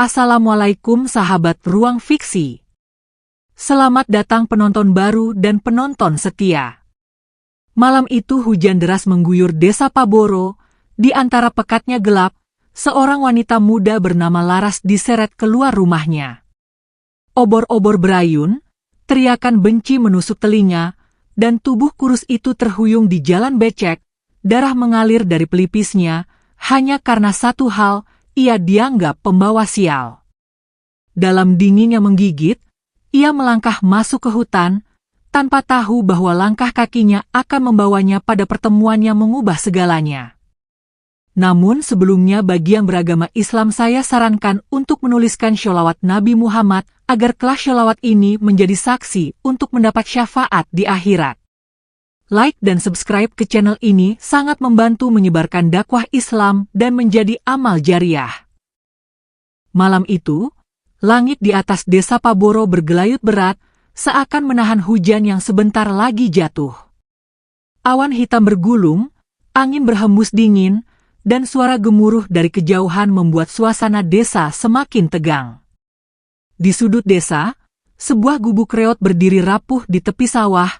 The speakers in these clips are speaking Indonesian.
Assalamualaikum sahabat Ruang Fiksi. Selamat datang penonton baru dan penonton setia. Malam itu hujan deras mengguyur desa Paboro. Di antara pekatnya gelap, seorang wanita muda bernama Laras diseret keluar rumahnya. Obor-obor berayun, teriakan benci menusuk telinga, dan tubuh kurus itu terhuyung di jalan becek. Darah mengalir dari pelipisnya, hanya karena satu hal, ia dianggap pembawa sial. Dalam dingin yang menggigit, ia melangkah masuk ke hutan, tanpa tahu bahwa langkah kakinya akan membawanya pada pertemuan yang mengubah segalanya. Namun sebelumnya bagi yang beragama Islam saya sarankan untuk menuliskan sholawat Nabi Muhammad agar kelak sholawat ini menjadi saksi untuk mendapat syafaat di akhirat. Like dan subscribe ke channel ini sangat membantu menyebarkan dakwah Islam dan menjadi amal jariah. Malam itu, langit di atas desa Paboro bergelayut berat, seakan menahan hujan yang sebentar lagi jatuh. Awan hitam bergulung, angin berhembus dingin, dan suara gemuruh dari kejauhan membuat suasana desa semakin tegang. Di sudut desa, sebuah gubuk reot berdiri rapuh di tepi sawah,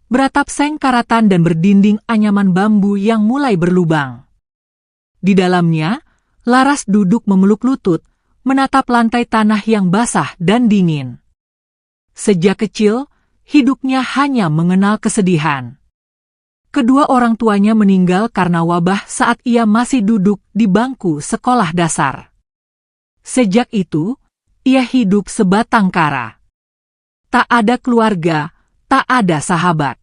beratap seng karatan dan berdinding anyaman bambu yang mulai berlubang. Di dalamnya, Laras duduk memeluk lutut, menatap lantai tanah yang basah dan dingin. Sejak kecil, hidupnya hanya mengenal kesedihan. Kedua orang tuanya meninggal karena wabah saat ia masih duduk di bangku sekolah dasar. Sejak itu, ia hidup sebatang kara. Tak ada keluarga, tak ada sahabat.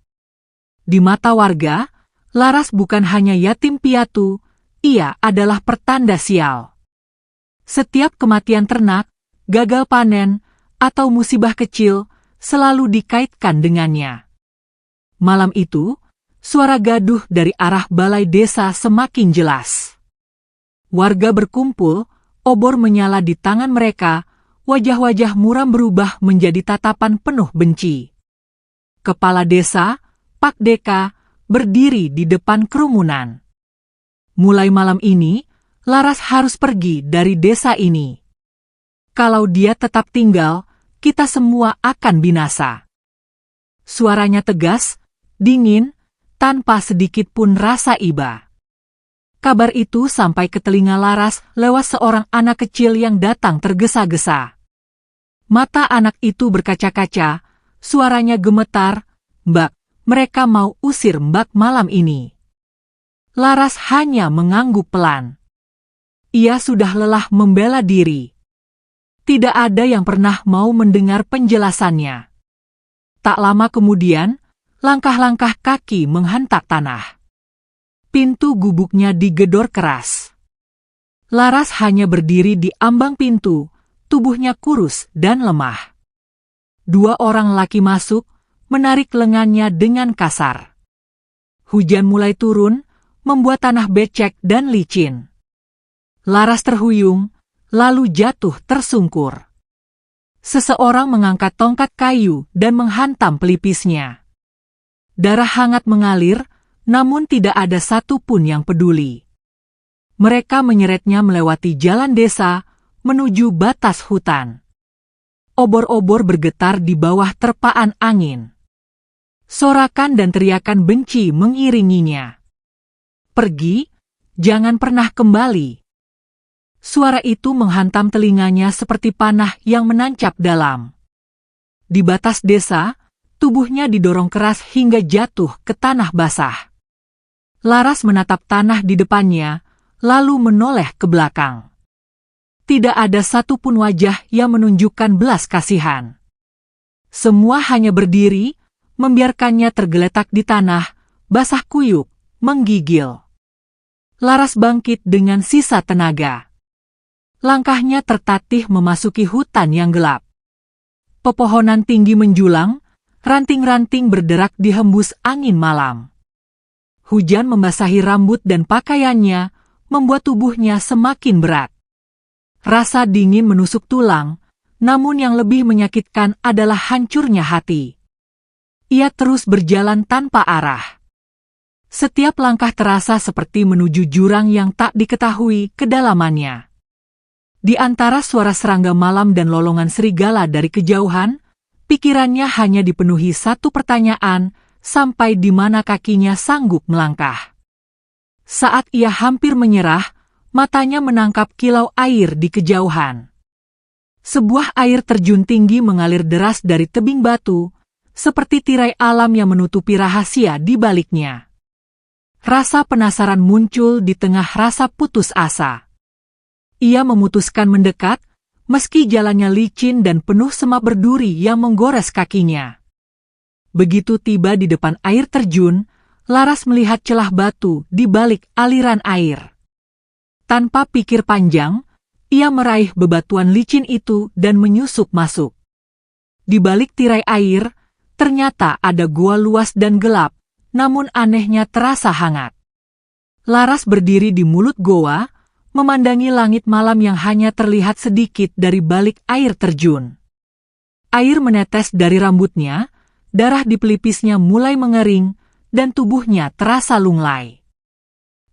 Di mata warga, Laras bukan hanya yatim piatu, ia adalah pertanda sial. Setiap kematian ternak, gagal panen, atau musibah kecil selalu dikaitkan dengannya. Malam itu, suara gaduh dari arah balai desa semakin jelas. Warga berkumpul, obor menyala di tangan mereka, wajah-wajah muram berubah menjadi tatapan penuh benci. Kepala desa, Pak Deka, berdiri di depan kerumunan. Mulai malam ini, Laras harus pergi dari desa ini. Kalau dia tetap tinggal, kita semua akan binasa. Suaranya tegas, dingin, tanpa sedikit pun rasa iba. Kabar itu sampai ke telinga Laras lewat seorang anak kecil yang datang tergesa-gesa. Mata anak itu berkaca-kaca, suaranya gemetar, "Mbak, mereka mau usir Mbak malam ini." Laras hanya mengangguk pelan. Ia sudah lelah membela diri. Tidak ada yang pernah mau mendengar penjelasannya. Tak lama kemudian, langkah-langkah kaki menghentak tanah. Pintu gubuknya digedor keras. Laras hanya berdiri di ambang pintu, tubuhnya kurus dan lemah. Dua orang laki masuk, menarik lengannya dengan kasar. Hujan mulai turun, membuat tanah becek dan licin. Laras terhuyung, lalu jatuh tersungkur. Seseorang mengangkat tongkat kayu dan menghantam pelipisnya. Darah hangat mengalir, namun tidak ada satupun yang peduli. Mereka menyeretnya melewati jalan desa, menuju batas hutan. Obor-obor bergetar di bawah terpaan angin. Sorakan dan teriakan benci mengiringinya. "Pergi, jangan pernah kembali." Suara itu menghantam telinganya seperti panah yang menancap dalam. Di batas desa, tubuhnya didorong keras hingga jatuh ke tanah basah. Laras menatap tanah di depannya, lalu menoleh ke belakang. Tidak ada satupun wajah yang menunjukkan belas kasihan. Semua hanya berdiri, membiarkannya tergeletak di tanah, basah kuyup, menggigil. Laras bangkit dengan sisa tenaga. Langkahnya tertatih memasuki hutan yang gelap. Pepohonan tinggi menjulang, ranting-ranting berderak dihembus angin malam. Hujan membasahi rambut dan pakaiannya, membuat tubuhnya semakin berat. Rasa dingin menusuk tulang, namun yang lebih menyakitkan adalah hancurnya hati. Ia terus berjalan tanpa arah. Setiap langkah terasa seperti menuju jurang yang tak diketahui kedalamannya. Di antara suara serangga malam dan lolongan serigala dari kejauhan, pikirannya hanya dipenuhi satu pertanyaan, sampai di mana kakinya sanggup melangkah. Saat ia hampir menyerah, matanya menangkap kilau air di kejauhan. Sebuah air terjun tinggi mengalir deras dari tebing batu, seperti tirai alam yang menutupi rahasia di baliknya. Rasa penasaran muncul di tengah rasa putus asa. Ia memutuskan mendekat, meski jalannya licin dan penuh semak berduri yang menggores kakinya. Begitu tiba di depan air terjun, Laras melihat celah batu di balik aliran air. Tanpa pikir panjang, ia meraih bebatuan licin itu dan menyusup masuk. Di balik tirai air, ternyata ada gua luas dan gelap, namun anehnya terasa hangat. Laras berdiri di mulut goa, memandangi langit malam yang hanya terlihat sedikit dari balik air terjun. Air menetes dari rambutnya, darah di pelipisnya mulai mengering, dan tubuhnya terasa lunglai.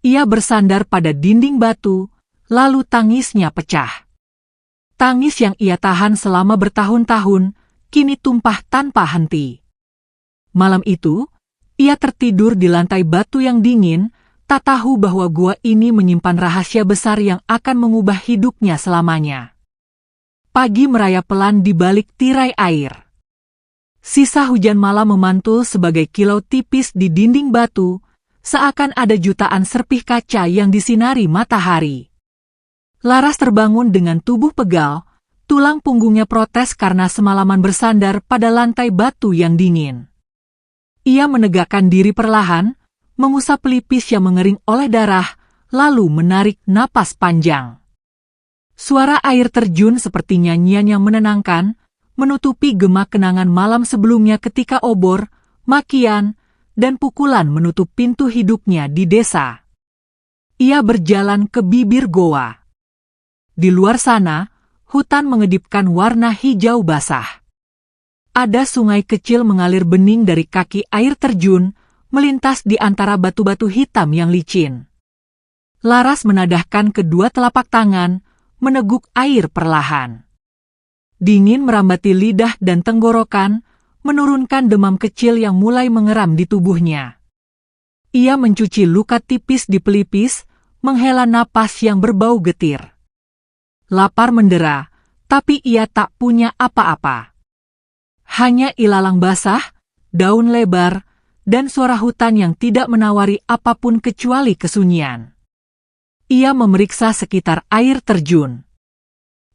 Ia bersandar pada dinding batu, lalu tangisnya pecah. Tangis yang ia tahan selama bertahun-tahun, kini tumpah tanpa henti. Malam itu, ia tertidur di lantai batu yang dingin, tak tahu bahwa gua ini menyimpan rahasia besar yang akan mengubah hidupnya selamanya. Pagi merayap pelan di balik tirai air. Sisa hujan malam memantul sebagai kilau tipis di dinding batu, seakan ada jutaan serpih kaca yang disinari matahari. Laras terbangun dengan tubuh pegal, tulang punggungnya protes karena semalaman bersandar pada lantai batu yang dingin. Ia menegakkan diri perlahan, mengusap pelipis yang mengering oleh darah, lalu menarik napas panjang. Suara air terjun seperti nyanyian yang menenangkan, menutupi gema kenangan malam sebelumnya ketika obor, makian, dan pukulan menutup pintu hidupnya di desa. Ia berjalan ke bibir goa. Di luar sana, hutan mengedipkan warna hijau basah. Ada sungai kecil mengalir bening dari kaki air terjun, melintas di antara batu-batu hitam yang licin. Laras menadahkan kedua telapak tangan, meneguk air perlahan. Dingin merambati lidah dan tenggorokan, menurunkan demam kecil yang mulai mengeram di tubuhnya. Ia mencuci luka tipis di pelipis, menghela napas yang berbau getir. Lapar mendera, tapi ia tak punya apa-apa. Hanya ilalang basah, daun lebar, dan suara hutan yang tidak menawari apapun kecuali kesunyian. Ia memeriksa sekitar air terjun.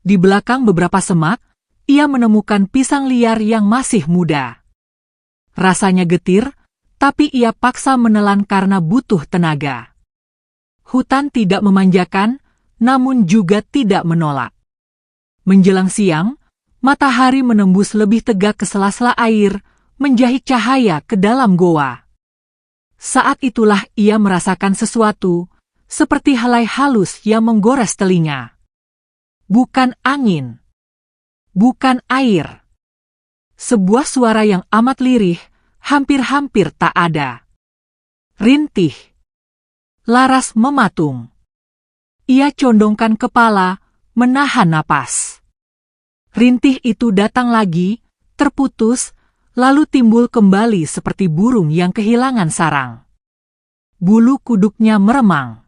Di belakang beberapa semak, ia menemukan pisang liar yang masih muda. Rasanya getir, tapi ia paksa menelan karena butuh tenaga. Hutan tidak memanjakan, namun juga tidak menolak. Menjelang siang, matahari menembus lebih tegak ke sela-sela air, menjahit cahaya ke dalam goa. Saat itulah ia merasakan sesuatu, seperti helai halus yang menggores telinga. Bukan angin. Bukan air. Sebuah suara yang amat lirih, hampir-hampir tak ada. Rintih. Laras mematung. Ia condongkan kepala, menahan napas. Rintih itu datang lagi, terputus, lalu timbul kembali seperti burung yang kehilangan sarang. Bulu kuduknya meremang.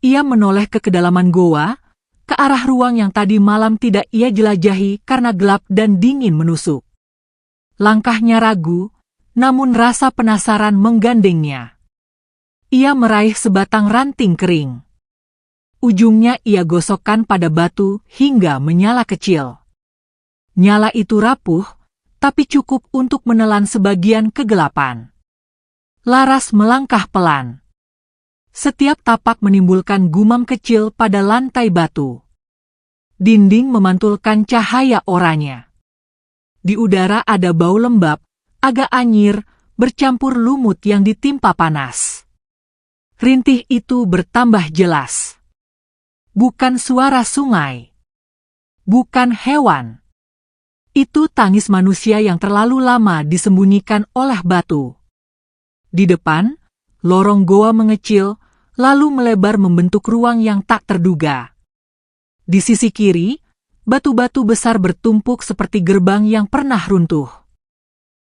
Ia menoleh ke kedalaman goa, ke arah ruang yang tadi malam tidak ia jelajahi karena gelap dan dingin menusuk. Langkahnya ragu, namun rasa penasaran menggandengnya. Ia meraih sebatang ranting kering. Ujungnya ia gosokkan pada batu hingga menyala kecil. Nyala itu rapuh, tapi cukup untuk menelan sebagian kegelapan. Laras melangkah pelan. Setiap tapak menimbulkan gumam kecil pada lantai batu. Dinding memantulkan cahaya oranye. Di udara ada bau lembab, agak anyir, bercampur lumut yang ditimpa panas. Rintih itu bertambah jelas. Bukan suara sungai. Bukan hewan. Itu tangis manusia yang terlalu lama disembunyikan oleh batu. Di depan, lorong goa mengecil, lalu melebar membentuk ruang yang tak terduga. Di sisi kiri, batu-batu besar bertumpuk seperti gerbang yang pernah runtuh.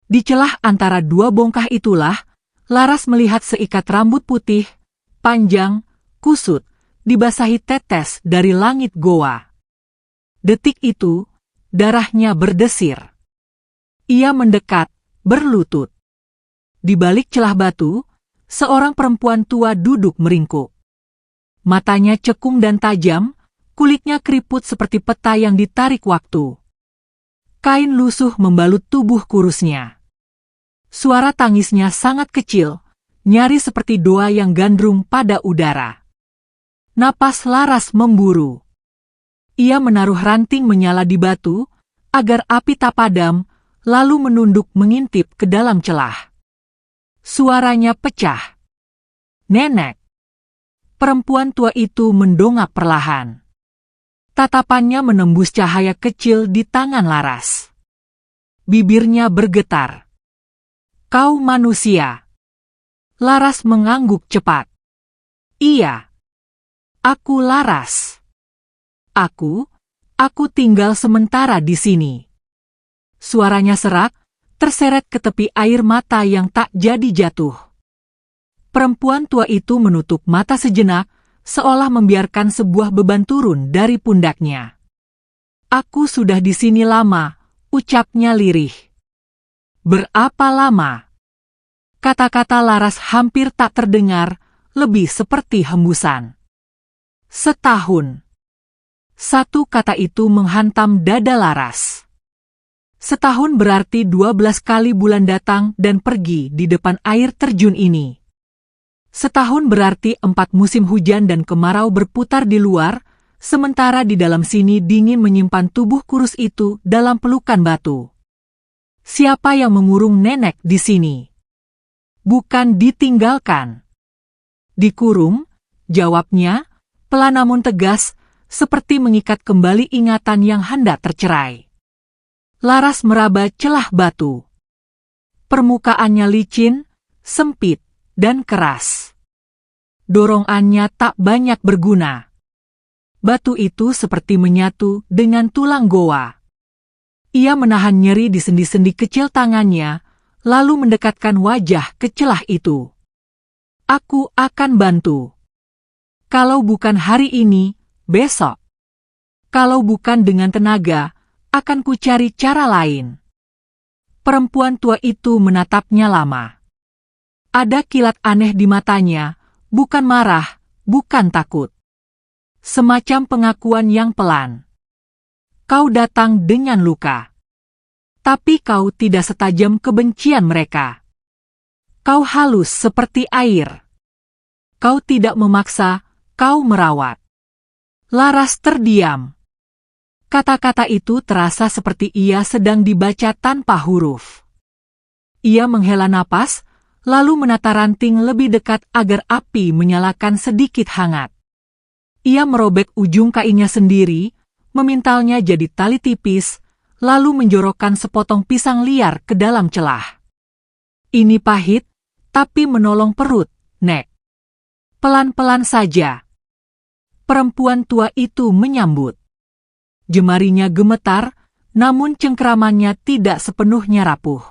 Di celah antara dua bongkah itulah, Laras melihat seikat rambut putih, panjang, kusut, dibasahi tetes dari langit goa. Detik itu, darahnya berdesir. Ia mendekat, berlutut. Di balik celah batu, seorang perempuan tua duduk meringkuk. Matanya cekung dan tajam, kulitnya keriput seperti peta yang ditarik waktu. Kain lusuh membalut tubuh kurusnya. Suara tangisnya sangat kecil, nyaris seperti doa yang gandrung pada udara. Napas Laras memburu. Ia menaruh ranting menyala di batu, agar api tak padam, lalu menunduk mengintip ke dalam celah. Suaranya pecah. "Nenek!" Perempuan tua itu mendongak perlahan. Tatapannya menembus cahaya kecil di tangan Laras. Bibirnya bergetar. "Kau manusia?" Laras mengangguk cepat. "Iya. Aku Laras. Aku tinggal sementara di sini." Suaranya serak, terseret ke tepi air mata yang tak jadi jatuh. Perempuan tua itu menutup mata sejenak, seolah membiarkan sebuah beban turun dari pundaknya. "Aku sudah di sini lama," ucapnya lirih. "Berapa lama?" Kata-kata Laras hampir tak terdengar, lebih seperti hembusan. "Setahun." Satu kata itu menghantam dada Laras. Setahun berarti 12 kali bulan datang dan pergi di depan air terjun ini. Setahun berarti 4 musim hujan dan kemarau berputar di luar, sementara di dalam sini dingin menyimpan tubuh kurus itu dalam pelukan batu. Siapa yang mengurung nenek di sini? Bukan ditinggalkan. Dikurung, jawabnya, pelan namun tegas, seperti mengikat kembali ingatan yang hendak tercerai. Laras meraba celah batu. Permukaannya licin, sempit, dan keras. Dorongannya tak banyak berguna. Batu itu seperti menyatu dengan tulang goa. Ia menahan nyeri di sendi-sendi kecil tangannya, lalu mendekatkan wajah ke celah itu. "Aku akan bantu. Kalau bukan hari ini, besok. Kalau bukan dengan tenaga, akan kucari cara lain." Perempuan tua itu menatapnya lama. Ada kilat aneh di matanya, bukan marah, bukan takut. Semacam pengakuan yang pelan. "Kau datang dengan luka. Tapi kau tidak setajam kebencian mereka. Kau halus seperti air. Kau tidak memaksa, kau merawat." Laras terdiam. Kata-kata itu terasa seperti ia sedang dibaca tanpa huruf. Ia menghela napas, lalu menata ranting lebih dekat agar api menyalakan sedikit hangat. Ia merobek ujung kainnya sendiri, memintalnya jadi tali tipis, lalu menjorokkan sepotong pisang liar ke dalam celah. "Ini pahit, tapi menolong perut, Nek. Pelan-pelan saja." Perempuan tua itu menyambut. Jemarinya gemetar, namun cengkeramannya tidak sepenuhnya rapuh.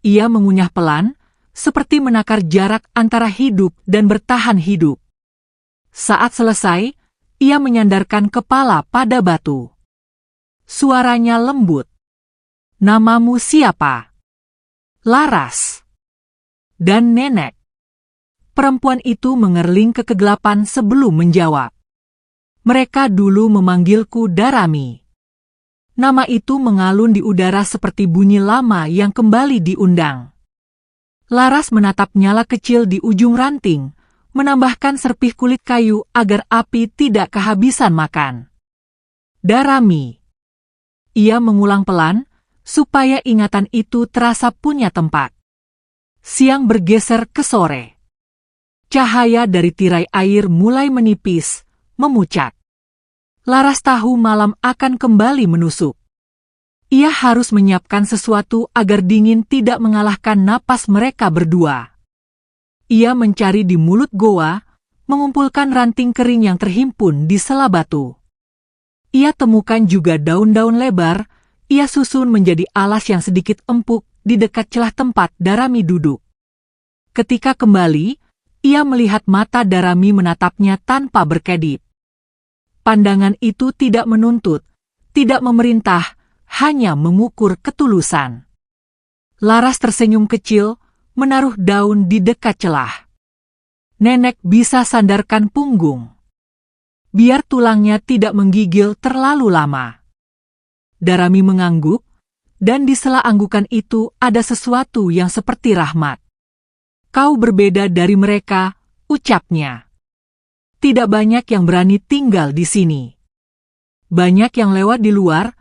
Ia mengunyah pelan, seperti menakar jarak antara hidup dan bertahan hidup. Saat selesai, ia menyandarkan kepala pada batu. Suaranya lembut. "Namamu siapa?" "Laras." "Dan nenek?" Perempuan itu mengerling ke kegelapan sebelum menjawab. "Mereka dulu memanggilku Darami." Nama itu mengalun di udara seperti bunyi lama yang kembali diundang. Laras menatap nyala kecil di ujung ranting, menambahkan serpih kulit kayu agar api tidak kehabisan makan. "Darami." Ia mengulang pelan, supaya ingatan itu terasa punya tempat. Siang bergeser ke sore. Cahaya dari tirai air mulai menipis, memucat. Laras tahu malam akan kembali menusuk. Ia harus menyiapkan sesuatu agar dingin tidak mengalahkan napas mereka berdua. Ia mencari di mulut goa, mengumpulkan ranting kering yang terhimpun di sela batu. ia temukan juga daun-daun lebar, ia susun menjadi alas yang sedikit empuk di dekat celah tempat Darami duduk. Ketika kembali, ia melihat mata Darami menatapnya tanpa berkedip. Pandangan itu tidak menuntut, tidak memerintah, hanya mengukur ketulusan. Laras tersenyum kecil, menaruh daun di dekat celah. Nenek bisa sandarkan punggung. Biar tulangnya tidak menggigil terlalu lama. Darami mengangguk, dan di sela anggukan itu ada sesuatu yang seperti rahmat. Kau berbeda dari mereka, ucapnya. Tidak banyak yang berani tinggal di sini. Banyak yang lewat di luar,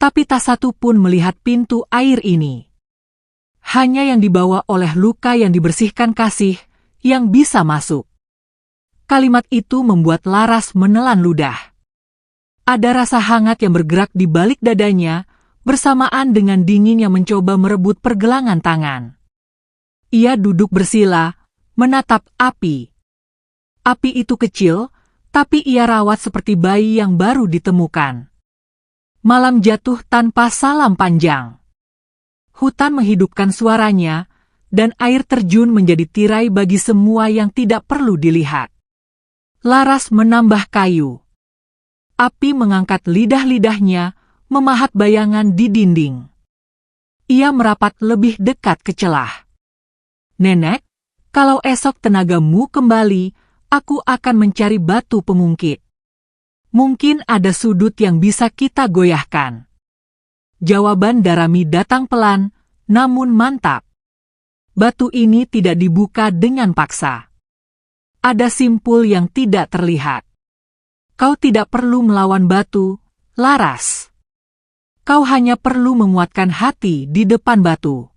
tapi tak satu pun melihat pintu air ini. Hanya yang dibawa oleh luka yang dibersihkan kasih, yang bisa masuk. Kalimat itu membuat Laras menelan ludah. Ada rasa hangat yang bergerak di balik dadanya, bersamaan dengan dingin yang mencoba merebut pergelangan tangan. Ia duduk bersila, menatap api. Api itu kecil, tapi ia rawat seperti bayi yang baru ditemukan. Malam jatuh tanpa salam panjang. Hutan menghidupkan suaranya, dan air terjun menjadi tirai bagi semua yang tidak perlu dilihat. Laras menambah kayu. Api mengangkat lidah-lidahnya, memahat bayangan di dinding. Ia merapat lebih dekat ke celah. Nenek, kalau esok tenagamu kembali, aku akan mencari batu pengungkit. Mungkin ada sudut yang bisa kita goyahkan. Jawaban Darami datang pelan, namun mantap. Batu ini tidak dibuka dengan paksa. Ada simpul yang tidak terlihat. Kau tidak perlu melawan batu, Laras. Kau hanya perlu menguatkan hati di depan batu.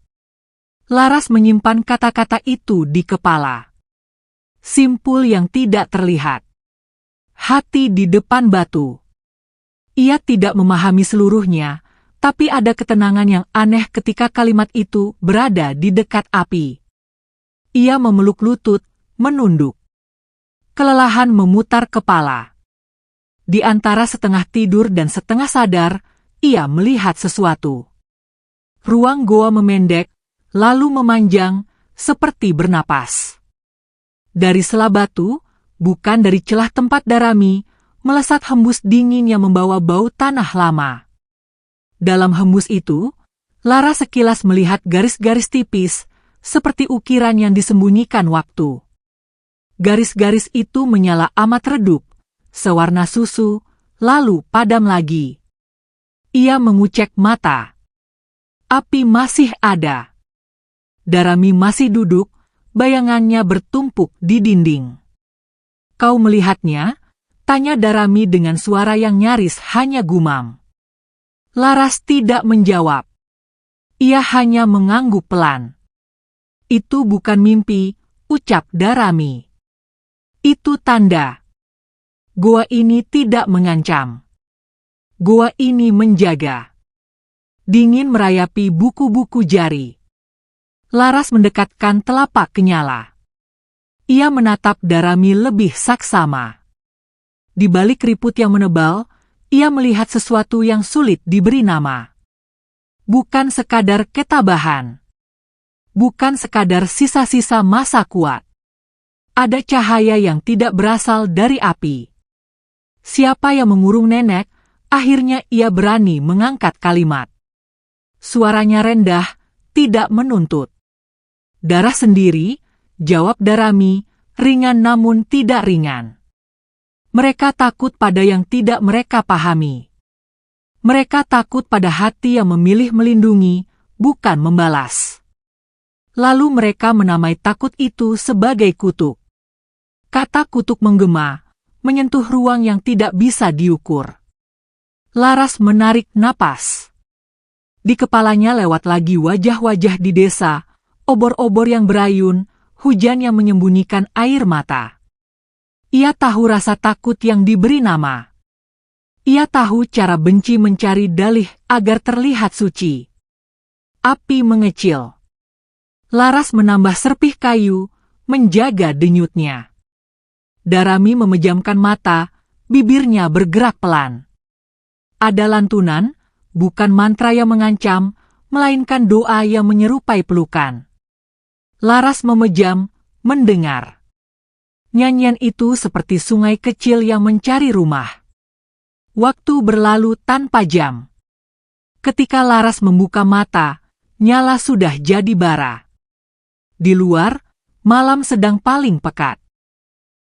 Laras menyimpan kata-kata itu di kepala. Simpul yang tidak terlihat. Hati di depan batu. Ia tidak memahami seluruhnya, tapi ada ketenangan yang aneh ketika kalimat itu berada di dekat api. Ia memeluk lutut, menunduk. Kelelahan memutar kepala. Di antara setengah tidur dan setengah sadar, ia melihat sesuatu. Ruang goa memendek, lalu memanjang, seperti bernapas. Dari sela batu, bukan dari celah tempat Darami, melesat hembus dingin yang membawa bau tanah lama. Dalam hembus itu, Lara sekilas melihat garis-garis tipis, seperti ukiran yang disembunyikan waktu. Garis-garis itu menyala amat redup, sewarna susu, lalu padam lagi. Ia mengucek mata. Api masih ada. Darami masih duduk, bayangannya bertumpuk di dinding. Kau melihatnya? Tanya Darami dengan suara yang nyaris hanya gumam. Laras tidak menjawab. Ia hanya mengangguk pelan. Itu bukan mimpi, ucap Darami. Itu tanda. Goa ini tidak mengancam. Goa ini menjaga. Dingin merayapi buku-buku jari. Laras mendekatkan telapak kenyala. Ia menatap Darami lebih saksama. Di balik keriput yang menebal, ia melihat sesuatu yang sulit diberi nama. Bukan sekadar ketabahan. Bukan sekadar sisa-sisa masa kuat. Ada cahaya yang tidak berasal dari api. Siapa yang mengurung nenek, akhirnya ia berani mengangkat kalimat. Suaranya rendah, tidak menuntut. Darah sendiri, jawab Darami, ringan namun tidak ringan. Mereka takut pada yang tidak mereka pahami. Mereka takut pada hati yang memilih melindungi, bukan membalas. Lalu mereka menamai takut itu sebagai kutuk. Kata kutuk menggema, menyentuh ruang yang tidak bisa diukur. Laras menarik napas. Di kepalanya lewat lagi wajah-wajah di desa, obor-obor yang berayun, hujan yang menyembunyikan air mata. Ia tahu rasa takut yang diberi nama. Ia tahu cara benci mencari dalih agar terlihat suci. Api mengecil. Laras menambah serpih kayu, menjaga denyutnya. Darami memejamkan mata, bibirnya bergerak pelan. ada lantunan, bukan mantra yang mengancam, melainkan doa yang menyerupai pelukan. Laras memejam, mendengar. Nyanyian itu seperti sungai kecil yang mencari rumah. Waktu berlalu tanpa jam. Ketika Laras membuka mata, nyala sudah jadi bara. Di luar, malam sedang paling pekat.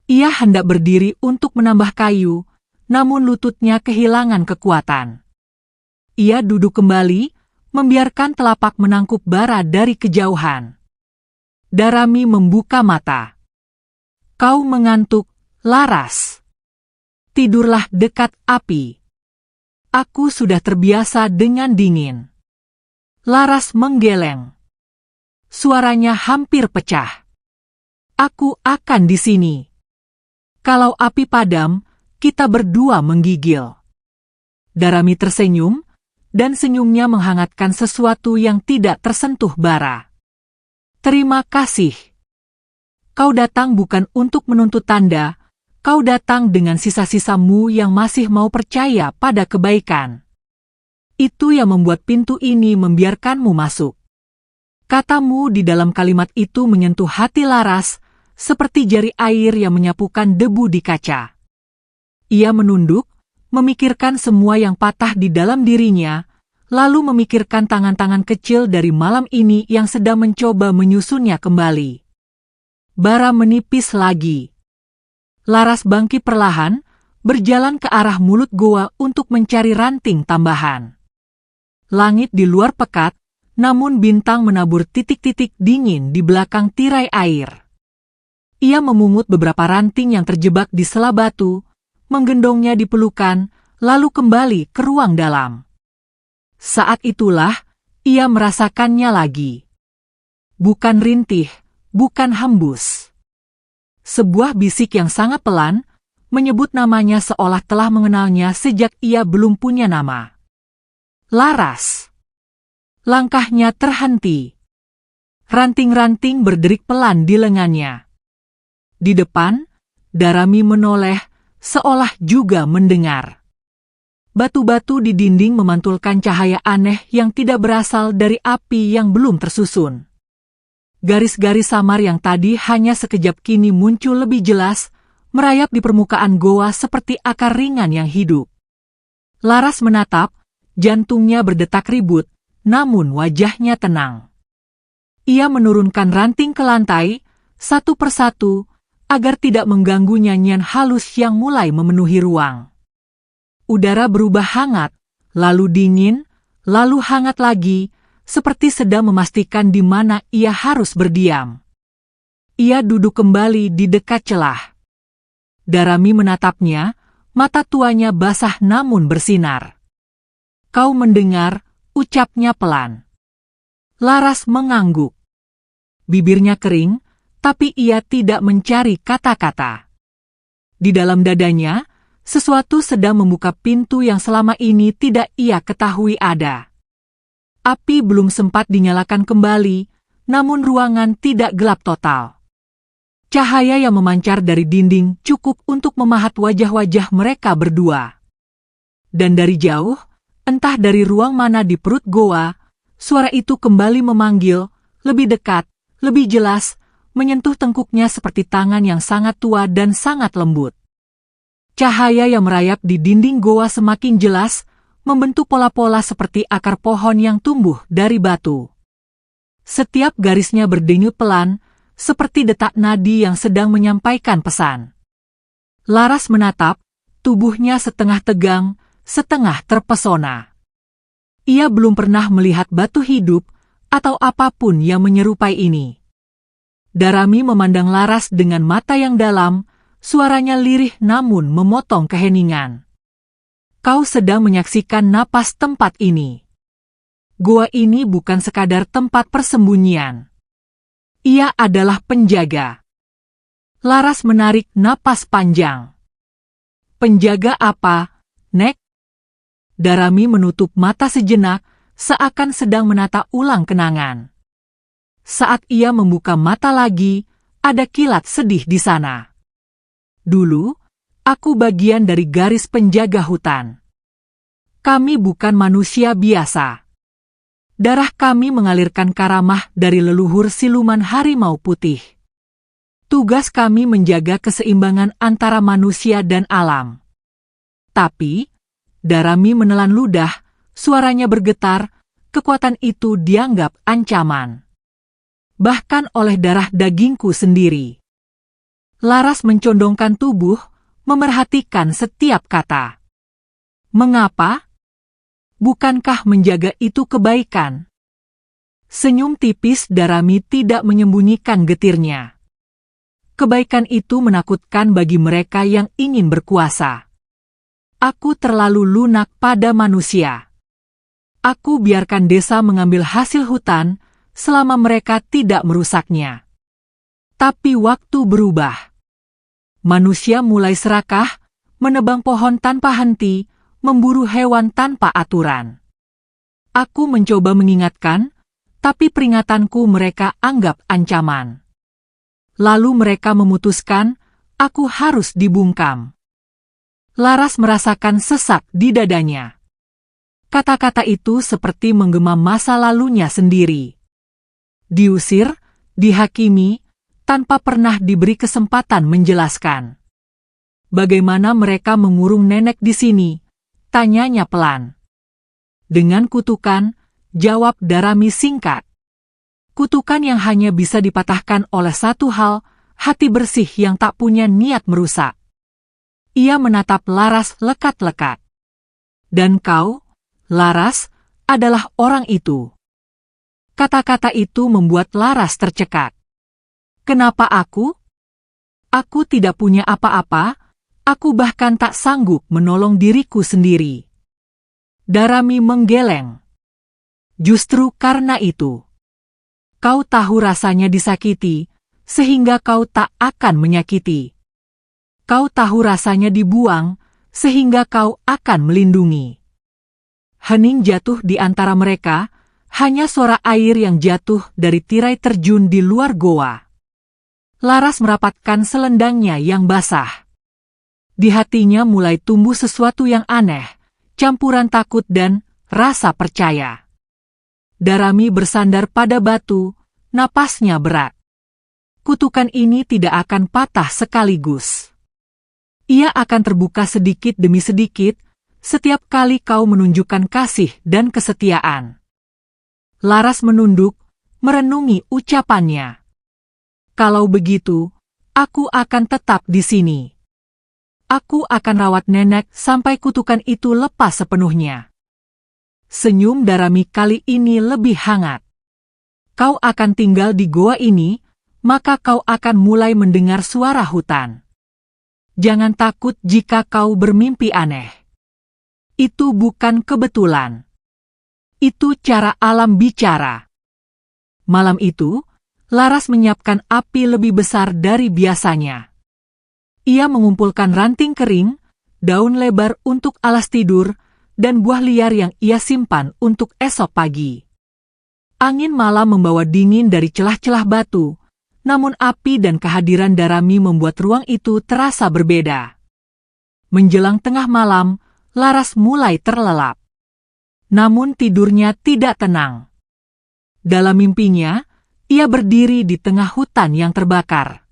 Ia hendak berdiri untuk menambah kayu, namun lututnya kehilangan kekuatan. Ia duduk kembali, membiarkan telapak menangkup bara dari kejauhan. Darami membuka mata. Kau mengantuk, Laras. Tidurlah dekat api. Aku sudah terbiasa dengan dingin. Laras menggeleng. Suaranya hampir pecah. Aku akan di sini. Kalau api padam, kita berdua menggigil. Darami tersenyum, dan senyumnya menghangatkan sesuatu yang tidak tersentuh bara. Terima kasih. Kau datang bukan untuk menuntut tanda, kau datang dengan sisa-sisamu yang masih mau percaya pada kebaikan. Itu yang membuat pintu ini membiarkanmu masuk. Katamu di dalam kalimat itu menyentuh hati Laras, seperti jari air yang menyapukan debu di kaca. Ia menunduk, memikirkan semua yang patah di dalam dirinya, lalu memikirkan tangan-tangan kecil dari malam ini yang sedang mencoba menyusunnya kembali. Bara menipis lagi. Laras bangkit perlahan, berjalan ke arah mulut goa untuk mencari ranting tambahan. Langit di luar pekat, namun bintang menabur titik-titik dingin di belakang tirai air. Ia memungut beberapa ranting yang terjebak di sela batu, menggendongnya di pelukan, lalu kembali ke ruang dalam. Saat itulah, ia merasakannya lagi. Bukan rintih, bukan hembus. Sebuah bisik yang sangat pelan, menyebut namanya seolah telah mengenalnya sejak ia belum punya nama. Laras. Langkahnya terhenti. Ranting-ranting berderik pelan di lengannya. Di depan, Darami menoleh, seolah juga mendengar. Batu-batu di dinding memantulkan cahaya aneh yang tidak berasal dari api yang belum tersusun. Garis-garis samar yang tadi hanya sekejap kini muncul lebih jelas, merayap di permukaan goa seperti akar ringan yang hidup. Laras menatap, jantungnya berdetak ribut, namun wajahnya tenang. Ia menurunkan ranting ke lantai, satu persatu, agar tidak mengganggu nyanyian halus yang mulai memenuhi ruang. Udara berubah hangat, lalu dingin, lalu hangat lagi, seperti sedang memastikan di mana ia harus berdiam. Ia duduk kembali di dekat celah. Darami menatapnya, mata tuanya basah namun bersinar. Kau mendengar, ucapnya pelan. Laras mengangguk. Bibirnya kering, tapi ia tidak mencari kata-kata. Di dalam dadanya, sesuatu sedang membuka pintu yang selama ini tidak ia ketahui ada. Api belum sempat dinyalakan kembali, namun ruangan tidak gelap total. Cahaya yang memancar dari dinding cukup untuk memahat wajah-wajah mereka berdua. Dan dari jauh, entah dari ruang mana di perut goa, suara itu kembali memanggil, lebih dekat, lebih jelas, menyentuh tengkuknya seperti tangan yang sangat tua dan sangat lembut. Cahaya yang merayap di dinding goa semakin jelas, membentuk pola-pola seperti akar pohon yang tumbuh dari batu. Setiap garisnya berdenyut pelan, seperti detak nadi yang sedang menyampaikan pesan. Laras menatap, tubuhnya setengah tegang, setengah terpesona. Ia belum pernah melihat batu hidup, atau apapun yang menyerupai ini. Darami memandang Laras dengan mata yang dalam, suaranya lirih namun memotong keheningan. Kau sedang menyaksikan napas tempat ini. Goa ini bukan sekadar tempat persembunyian. Ia adalah penjaga. Laras menarik napas panjang. Penjaga apa, Nek? Darami menutup mata sejenak, seakan sedang menata ulang kenangan. Saat ia membuka mata lagi, ada kilat sedih di sana. Dulu, aku bagian dari garis penjaga hutan. Kami bukan manusia biasa. Darah kami mengalirkan karamah dari leluhur siluman harimau putih. Tugas kami menjaga keseimbangan antara manusia dan alam. Tapi, Darami menelan ludah, suaranya bergetar, kekuatan itu dianggap ancaman. Bahkan oleh darah dagingku sendiri. Laras mencondongkan tubuh, memerhatikan setiap kata. Mengapa? Bukankah menjaga itu kebaikan? Senyum tipis Darami tidak menyembunyikan getirnya. Kebaikan itu menakutkan bagi mereka yang ingin berkuasa. Aku terlalu lunak pada manusia. Aku biarkan desa mengambil hasil hutan selama mereka tidak merusaknya. Tapi waktu berubah. Manusia mulai serakah, menebang pohon tanpa henti, memburu hewan tanpa aturan. Aku mencoba mengingatkan, tapi peringatanku mereka anggap ancaman. Lalu mereka memutuskan, aku harus dibungkam. Laras merasakan sesak di dadanya. Kata-kata itu seperti menggema masa lalunya sendiri. Diusir, dihakimi, tanpa pernah diberi kesempatan menjelaskan. Bagaimana mereka mengurung nenek di sini? Tanyanya pelan. Dengan kutukan, jawab Darami singkat. Kutukan yang hanya bisa dipatahkan oleh satu hal, hati bersih yang tak punya niat merusak. Ia menatap Laras lekat-lekat. Dan kau, Laras, adalah orang itu. Kata-kata itu membuat Laras tercekat. Kenapa aku? Aku tidak punya apa-apa. Aku bahkan tak sanggup menolong diriku sendiri. Darami menggeleng. Justru karena itu. Kau tahu rasanya disakiti, sehingga kau tak akan menyakiti. Kau tahu rasanya dibuang, sehingga kau akan melindungi. Hening jatuh di antara mereka, hanya suara air yang jatuh dari tirai terjun di luar goa. Laras merapatkan selendangnya yang basah. Di hatinya mulai tumbuh sesuatu yang aneh, campuran takut dan rasa percaya. Darami bersandar pada batu, napasnya berat. Kutukan ini tidak akan patah sekaligus. Ia akan terbuka sedikit demi sedikit, setiap kali kau menunjukkan kasih dan kesetiaan. Laras menunduk, merenungi ucapannya. Kalau begitu, aku akan tetap di sini. Aku akan rawat nenek sampai kutukan itu lepas sepenuhnya. Senyum Darami kali ini lebih hangat. Kau akan tinggal di goa ini, maka kau akan mulai mendengar suara hutan. Jangan takut jika kau bermimpi aneh. Itu bukan kebetulan. Itu cara alam bicara. Malam itu, Laras menyiapkan api lebih besar dari biasanya. Ia mengumpulkan ranting kering, daun lebar untuk alas tidur, dan buah liar yang ia simpan untuk esok pagi. Angin malam membawa dingin dari celah-celah batu, namun api dan kehadiran Darami membuat ruang itu terasa berbeda. Menjelang tengah malam, Laras mulai terlelap. Namun tidurnya tidak tenang. Dalam mimpinya, ia berdiri di tengah hutan yang terbakar.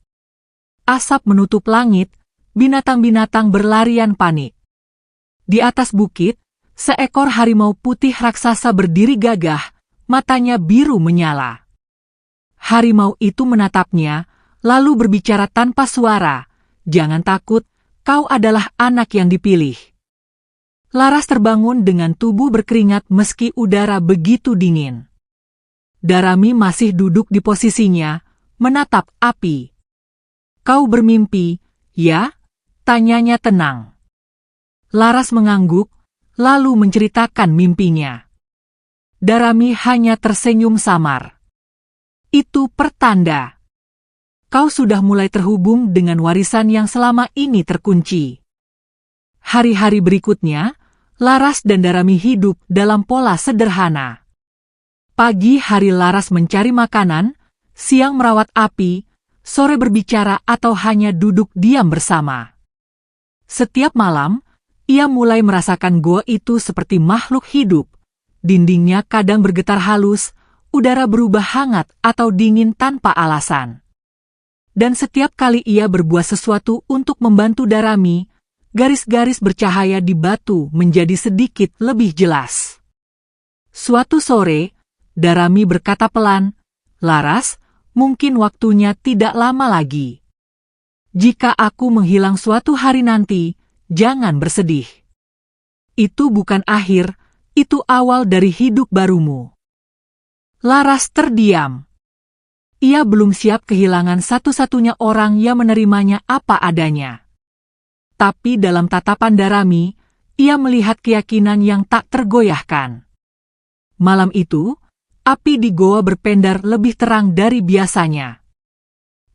Asap menutup langit, binatang-binatang berlarian panik. Di atas bukit, seekor harimau putih raksasa berdiri gagah, matanya biru menyala. Harimau itu menatapnya, lalu berbicara tanpa suara, "Jangan takut, kau adalah anak yang dipilih." Laras terbangun dengan tubuh berkeringat meski udara begitu dingin. Darami masih duduk di posisinya, menatap api. "Kau bermimpi, ya?" tanyanya tenang. Laras mengangguk, lalu menceritakan mimpinya. Darami hanya tersenyum samar. "Itu pertanda. Kau sudah mulai terhubung dengan warisan yang selama ini terkunci." Hari-hari berikutnya, Laras dan Darami hidup dalam pola sederhana. Pagi hari Laras mencari makanan, siang merawat api, sore berbicara atau hanya duduk diam bersama. Setiap malam, ia mulai merasakan goa itu seperti makhluk hidup. Dindingnya kadang bergetar halus, udara berubah hangat atau dingin tanpa alasan. Dan setiap kali ia berbuat sesuatu untuk membantu Darami, garis-garis bercahaya di batu menjadi sedikit lebih jelas. Suatu sore, Darami berkata pelan, "Laras, mungkin waktunya tidak lama lagi. Jika aku menghilang suatu hari nanti, jangan bersedih. Itu bukan akhir, itu awal dari hidup barumu." Laras terdiam. Ia belum siap kehilangan satu-satunya orang yang menerimanya apa adanya. Tapi dalam tatapan Darami, ia melihat keyakinan yang tak tergoyahkan. Malam itu, api di goa berpendar lebih terang dari biasanya.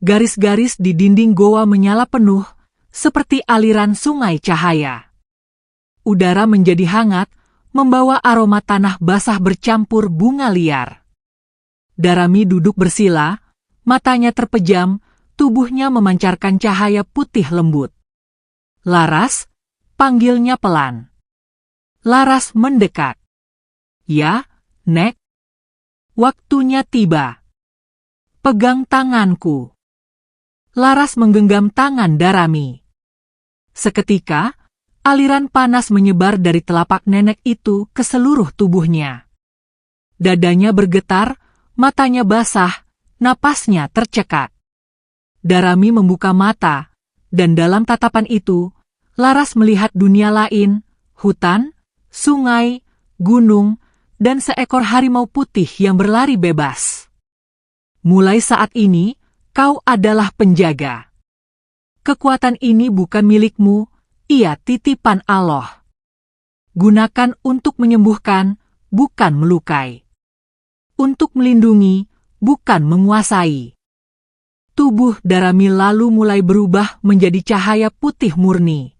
Garis-garis di dinding goa menyala penuh, seperti aliran sungai cahaya. Udara menjadi hangat, membawa aroma tanah basah bercampur bunga liar. Darami duduk bersila, matanya terpejam, tubuhnya memancarkan cahaya putih lembut. "Laras," panggilnya pelan. Laras mendekat. "Ya, Nek." "Waktunya tiba. Pegang tanganku." Laras menggenggam tangan Darami. Seketika, aliran panas menyebar dari telapak nenek itu ke seluruh tubuhnya. Dadanya bergetar, matanya basah, napasnya tercekat. Darami membuka mata, dan dalam tatapan itu, Laras melihat dunia lain, hutan, sungai, gunung, dan seekor harimau putih yang berlari bebas. "Mulai saat ini, kau adalah penjaga. Kekuatan ini bukan milikmu, ia titipan Allah. Gunakan untuk menyembuhkan, bukan melukai. Untuk melindungi, bukan menguasai." Tubuh Darami lalu mulai berubah menjadi cahaya putih murni.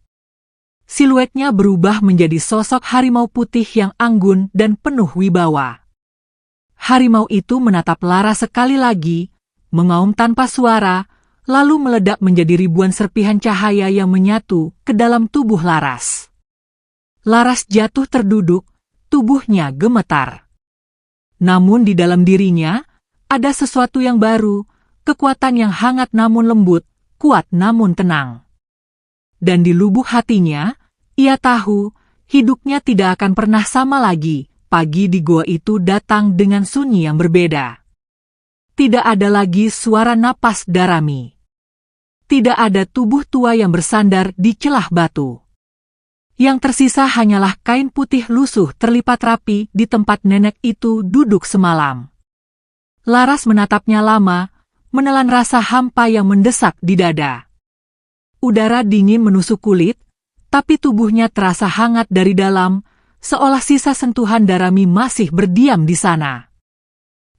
Siluetnya berubah menjadi sosok harimau putih yang anggun dan penuh wibawa. Harimau itu menatap Laras sekali lagi, mengaum tanpa suara, lalu meledak menjadi ribuan serpihan cahaya yang menyatu ke dalam tubuh Laras. Laras jatuh terduduk, tubuhnya gemetar. Namun di dalam dirinya, ada sesuatu yang baru, kekuatan yang hangat namun lembut, kuat namun tenang. Dan di lubuk hatinya, ia tahu, hidupnya tidak akan pernah sama lagi. Pagi di goa itu datang dengan sunyi yang berbeda. Tidak ada lagi suara napas Darami. Tidak ada tubuh tua yang bersandar di celah batu. Yang tersisa hanyalah kain putih lusuh terlipat rapi di tempat nenek itu duduk semalam. Laras menatapnya lama, menelan rasa hampa yang mendesak di dada. Udara dingin menusuk kulit, tapi tubuhnya terasa hangat dari dalam, seolah sisa sentuhan Darami masih berdiam di sana.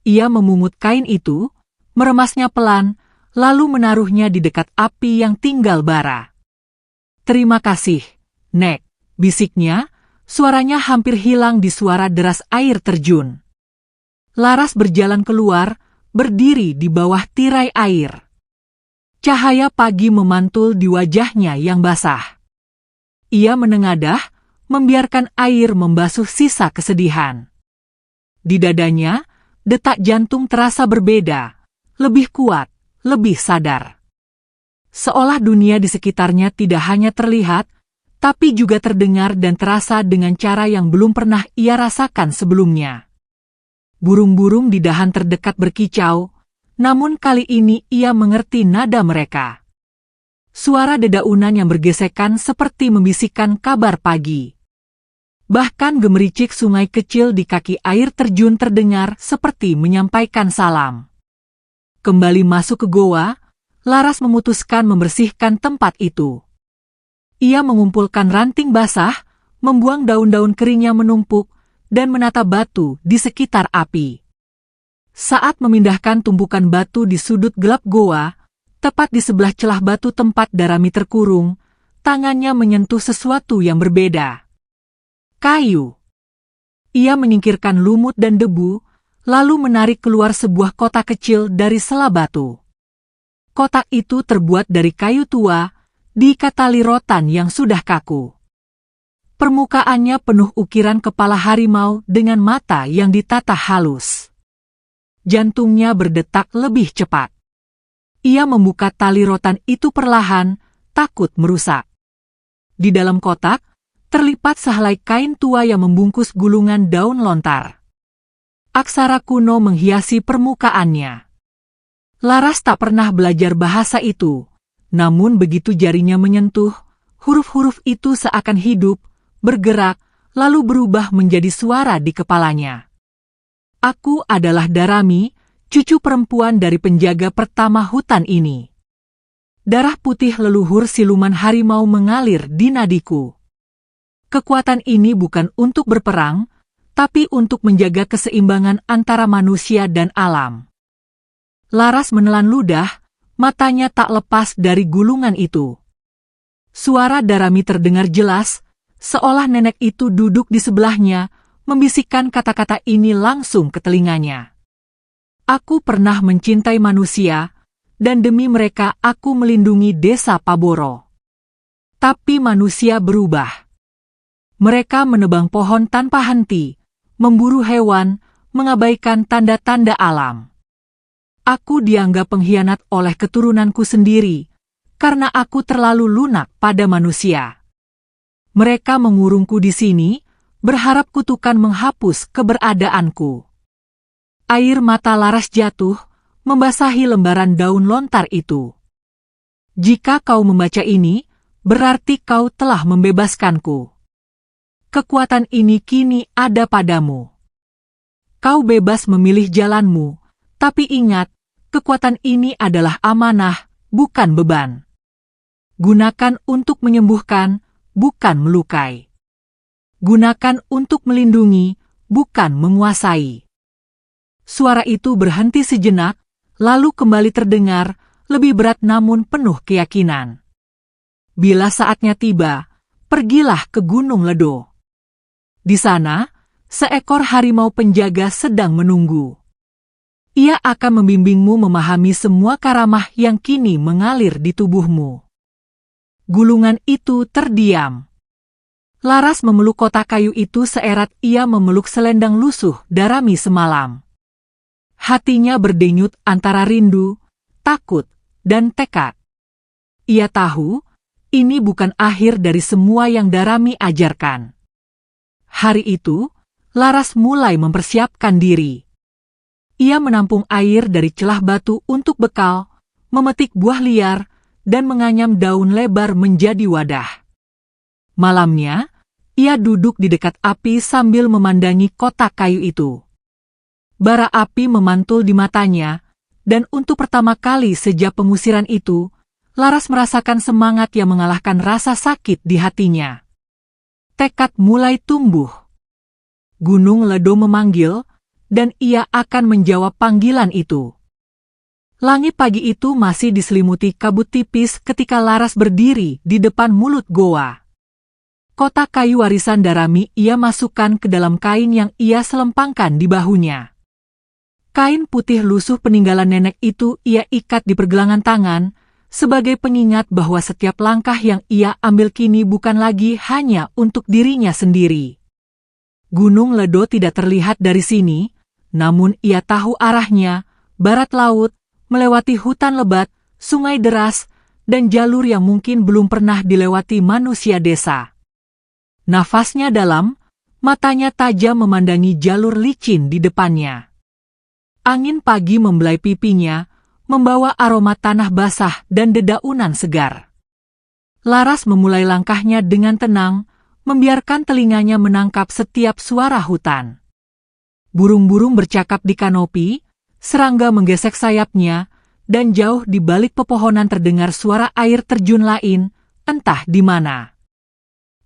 Ia memungut kain itu, meremasnya pelan, lalu menaruhnya di dekat api yang tinggal bara. "Terima kasih, Nek," bisiknya, suaranya hampir hilang di suara deras air terjun. Laras berjalan keluar, berdiri di bawah tirai air. Cahaya pagi memantul di wajahnya yang basah. Ia menengadah, membiarkan air membasuh sisa kesedihan. Di dadanya, detak jantung terasa berbeda, lebih kuat, lebih sadar. Seolah dunia di sekitarnya tidak hanya terlihat, tapi juga terdengar dan terasa dengan cara yang belum pernah ia rasakan sebelumnya. Burung-burung di dahan terdekat berkicau, namun kali ini ia mengerti nada mereka. Suara dedaunan yang bergesekan seperti membisikkan kabar pagi. Bahkan gemericik sungai kecil di kaki air terjun terdengar seperti menyampaikan salam. Kembali masuk ke goa, Laras memutuskan membersihkan tempat itu. Ia mengumpulkan ranting basah, membuang daun-daun kering yang menumpuk, dan menata batu di sekitar api. Saat memindahkan tumpukan batu di sudut gelap goa, tepat di sebelah celah batu tempat Darami terkurung, tangannya menyentuh sesuatu yang berbeda. Kayu. Ia menyingkirkan lumut dan debu, lalu menarik keluar sebuah kotak kecil dari sela batu. Kotak itu terbuat dari kayu tua, diikat tali rotan yang sudah kaku. Permukaannya penuh ukiran kepala harimau dengan mata yang ditata halus. Jantungnya berdetak lebih cepat. Ia membuka tali rotan itu perlahan, takut merusak. Di dalam kotak, terlipat sehelai kain tua yang membungkus gulungan daun lontar. Aksara kuno menghiasi permukaannya. Laras tak pernah belajar bahasa itu, namun begitu jarinya menyentuh, huruf-huruf itu seakan hidup, bergerak, lalu berubah menjadi suara di kepalanya. Aku adalah Darami, cucu perempuan dari penjaga pertama hutan ini. Darah putih leluhur siluman harimau mengalir di nadiku. Kekuatan ini bukan untuk berperang, tapi untuk menjaga keseimbangan antara manusia dan alam. Laras menelan ludah, matanya tak lepas dari gulungan itu. Suara Darami terdengar jelas, seolah nenek itu duduk di sebelahnya, membisikkan kata-kata ini langsung ke telinganya. Aku pernah mencintai manusia, dan demi mereka aku melindungi desa Paboro. Tapi manusia berubah. Mereka menebang pohon tanpa henti, memburu hewan, mengabaikan tanda-tanda alam. Aku dianggap pengkhianat oleh keturunanku sendiri, karena aku terlalu lunak pada manusia. Mereka mengurungku di sini, berharap kutukan menghapus keberadaanku. Air mata Laras jatuh, membasahi lembaran daun lontar itu. Jika kau membaca ini, berarti kau telah membebaskanku. Kekuatan ini kini ada padamu. Kau bebas memilih jalanmu, tapi ingat, kekuatan ini adalah amanah, bukan beban. Gunakan untuk menyembuhkan, bukan melukai. Gunakan untuk melindungi, bukan menguasai. Suara itu berhenti sejenak, lalu kembali terdengar, lebih berat namun penuh keyakinan. Bila saatnya tiba, pergilah ke Gunung Ledo. Di sana, seekor harimau penjaga sedang menunggu. Ia akan membimbingmu memahami semua karamah yang kini mengalir di tubuhmu. Gulungan itu terdiam. Laras memeluk kotak kayu itu seerat ia memeluk selendang lusuh Darami semalam. Hatinya berdenyut antara rindu, takut, dan tekad. Ia tahu, ini bukan akhir dari semua yang Darami ajarkan. Hari itu, Laras mulai mempersiapkan diri. Ia menampung air dari celah batu untuk bekal, memetik buah liar, dan menganyam daun lebar menjadi wadah. Malamnya, ia duduk di dekat api sambil memandangi kotak kayu itu. Bara api memantul di matanya, dan untuk pertama kali sejak pengusiran itu, Laras merasakan semangat yang mengalahkan rasa sakit di hatinya. Tekad mulai tumbuh. Gunung Ledo memanggil, dan ia akan menjawab panggilan itu. Langit pagi itu masih diselimuti kabut tipis ketika Laras berdiri di depan mulut goa. Kotak kayu warisan Darami ia masukkan ke dalam kain yang ia selempangkan di bahunya. Kain putih lusuh peninggalan nenek itu ia ikat di pergelangan tangan, sebagai pengingat bahwa setiap langkah yang ia ambil kini bukan lagi hanya untuk dirinya sendiri. Gunung Ledo tidak terlihat dari sini, namun ia tahu arahnya, barat laut, melewati hutan lebat, sungai deras, dan jalur yang mungkin belum pernah dilewati manusia desa. Nafasnya dalam, matanya tajam memandangi jalur licin di depannya. Angin pagi membelai pipinya, membawa aroma tanah basah dan dedaunan segar. Laras memulai langkahnya dengan tenang, membiarkan telinganya menangkap setiap suara hutan. Burung-burung bercakap di kanopi, serangga menggesek sayapnya, dan jauh di balik pepohonan terdengar suara air terjun lain, entah di mana.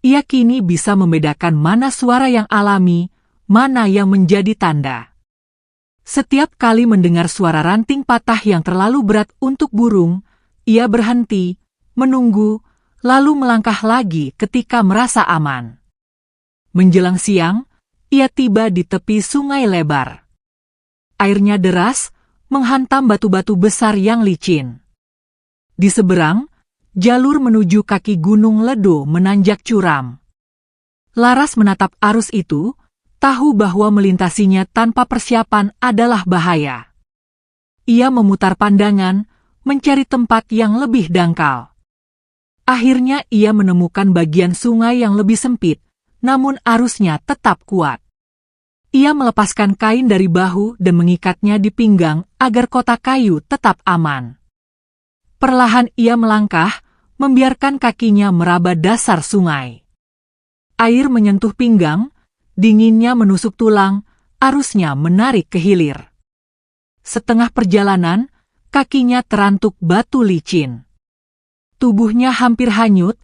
Ia kini bisa membedakan mana suara yang alami, mana yang menjadi tanda. Setiap kali mendengar suara ranting patah yang terlalu berat untuk burung, ia berhenti, menunggu, lalu melangkah lagi ketika merasa aman. Menjelang siang, ia tiba di tepi sungai lebar. Airnya deras, menghantam batu-batu besar yang licin. Di seberang, jalur menuju kaki Gunung Ledo menanjak curam. Laras menatap arus itu, tahu bahwa melintasinya tanpa persiapan adalah bahaya. Ia memutar pandangan, mencari tempat yang lebih dangkal. Akhirnya ia menemukan bagian sungai yang lebih sempit, namun arusnya tetap kuat. Ia melepaskan kain dari bahu dan mengikatnya di pinggang agar kotak kayu tetap aman. Perlahan ia melangkah, membiarkan kakinya meraba dasar sungai. Air menyentuh pinggang, dinginnya menusuk tulang, arusnya menarik ke hilir. Setengah perjalanan, kakinya terantuk batu licin. Tubuhnya hampir hanyut,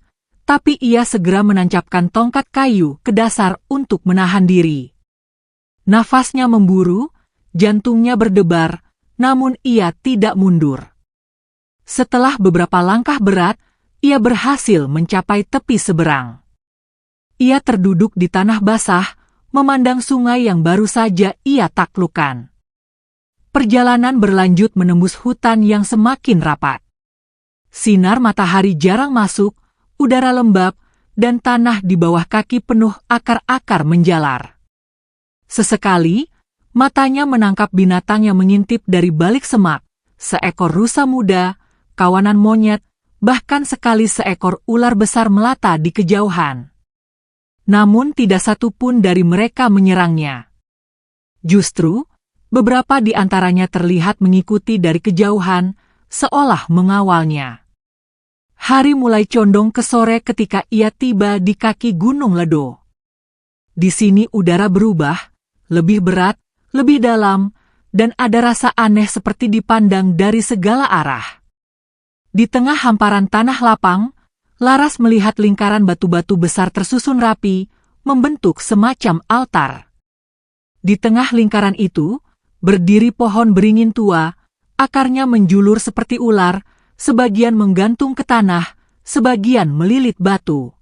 tapi ia segera menancapkan tongkat kayu ke dasar untuk menahan diri. Nafasnya memburu, jantungnya berdebar, namun ia tidak mundur. Setelah beberapa langkah berat, ia berhasil mencapai tepi seberang. Ia terduduk di tanah basah, memandang sungai yang baru saja ia taklukkan. Perjalanan berlanjut menembus hutan yang semakin rapat. Sinar matahari jarang masuk, udara lembab, dan tanah di bawah kaki penuh akar-akar menjalar. Sesekali, matanya menangkap binatang yang mengintip dari balik semak, seekor rusa muda, kawanan monyet, bahkan sekali seekor ular besar melata di kejauhan. Namun tidak satu pun dari mereka menyerangnya. Justru, beberapa di antaranya terlihat mengikuti dari kejauhan, seolah mengawalnya. Hari mulai condong ke sore ketika ia tiba di kaki Gunung Ledo. Di sini udara berubah, lebih berat, lebih dalam, dan ada rasa aneh seperti dipandang dari segala arah. Di tengah hamparan tanah lapang, Laras melihat lingkaran batu-batu besar tersusun rapi, membentuk semacam altar. Di tengah lingkaran itu, berdiri pohon beringin tua, akarnya menjulur seperti ular, sebagian menggantung ke tanah, sebagian melilit batu.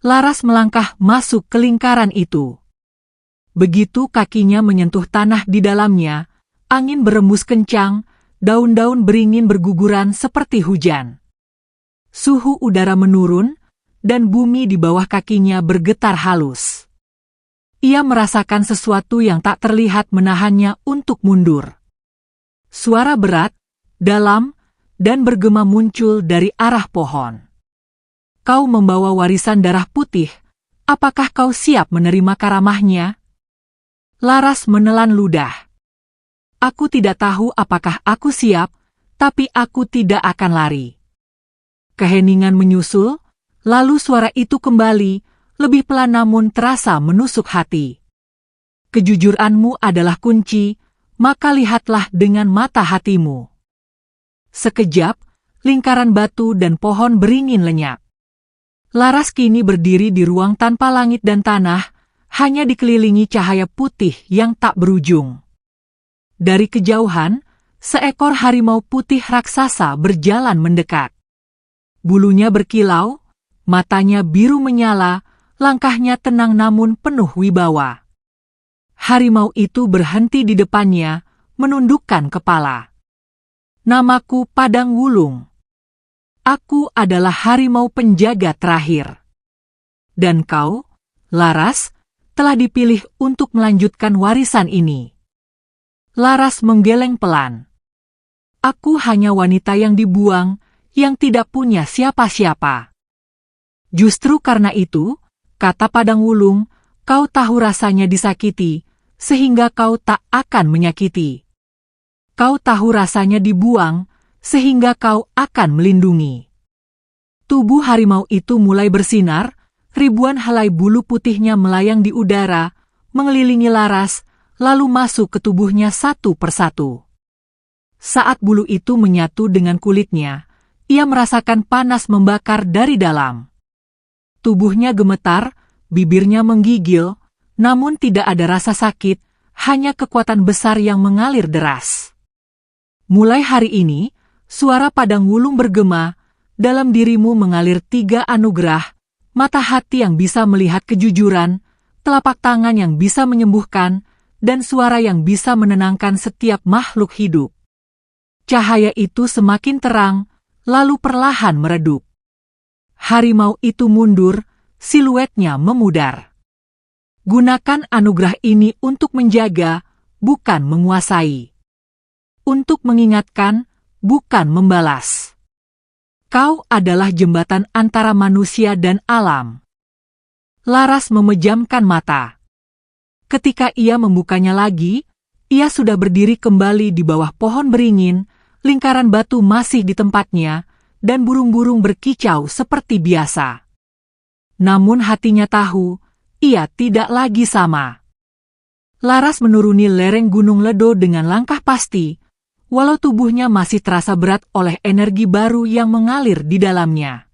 Laras melangkah masuk ke lingkaran itu. Begitu kakinya menyentuh tanah di dalamnya, angin berembus kencang, daun-daun beringin berguguran seperti hujan. Suhu udara menurun, dan bumi di bawah kakinya bergetar halus. Ia merasakan sesuatu yang tak terlihat menahannya untuk mundur. Suara berat, dalam, dan bergema muncul dari arah pohon. Kau membawa warisan darah putih, apakah kau siap menerima karamahnya? Laras menelan ludah. Aku tidak tahu apakah aku siap, tapi aku tidak akan lari. Keheningan menyusul, lalu suara itu kembali, lebih pelan namun terasa menusuk hati. Kejujuranmu adalah kunci, maka lihatlah dengan mata hatimu. Sekejap, lingkaran batu dan pohon beringin lenyap. Laras kini berdiri di ruang tanpa langit dan tanah, hanya dikelilingi cahaya putih yang tak berujung. Dari kejauhan, seekor harimau putih raksasa berjalan mendekat. Bulunya berkilau, matanya biru menyala, langkahnya tenang namun penuh wibawa. Harimau itu berhenti di depannya, menundukkan kepala. Namaku Padang Wulung. Aku adalah harimau penjaga terakhir. Dan kau, Laras, telah dipilih untuk melanjutkan warisan ini. Laras menggeleng pelan. Aku hanya wanita yang dibuang, yang tidak punya siapa-siapa. Justru karena itu, kata Padang Wulung, kau tahu rasanya disakiti, sehingga kau tak akan menyakiti. Kau tahu rasanya dibuang, sehingga kau akan melindungi. Tubuh harimau itu mulai bersinar, ribuan helai bulu putihnya melayang di udara, mengelilingi Laras, lalu masuk ke tubuhnya satu persatu. Saat bulu itu menyatu dengan kulitnya, ia merasakan panas membakar dari dalam. Tubuhnya gemetar, bibirnya menggigil, namun tidak ada rasa sakit, hanya kekuatan besar yang mengalir deras. Mulai hari ini, suara Padang Wulung bergema, dalam dirimu mengalir 3 anugerah, mata hati yang bisa melihat kejujuran, telapak tangan yang bisa menyembuhkan, dan suara yang bisa menenangkan setiap makhluk hidup. Cahaya itu semakin terang, lalu perlahan meredup. Harimau itu mundur, siluetnya memudar. Gunakan anugerah ini untuk menjaga, bukan menguasai. Untuk mengingatkan, bukan membalas. Kau adalah jembatan antara manusia dan alam. Laras memejamkan mata. Ketika ia membukanya lagi, ia sudah berdiri kembali di bawah pohon beringin, lingkaran batu masih di tempatnya, dan burung-burung berkicau seperti biasa. Namun hatinya tahu, ia tidak lagi sama. Laras menuruni lereng Gunung Ledo dengan langkah pasti, walau tubuhnya masih terasa berat oleh energi baru yang mengalir di dalamnya.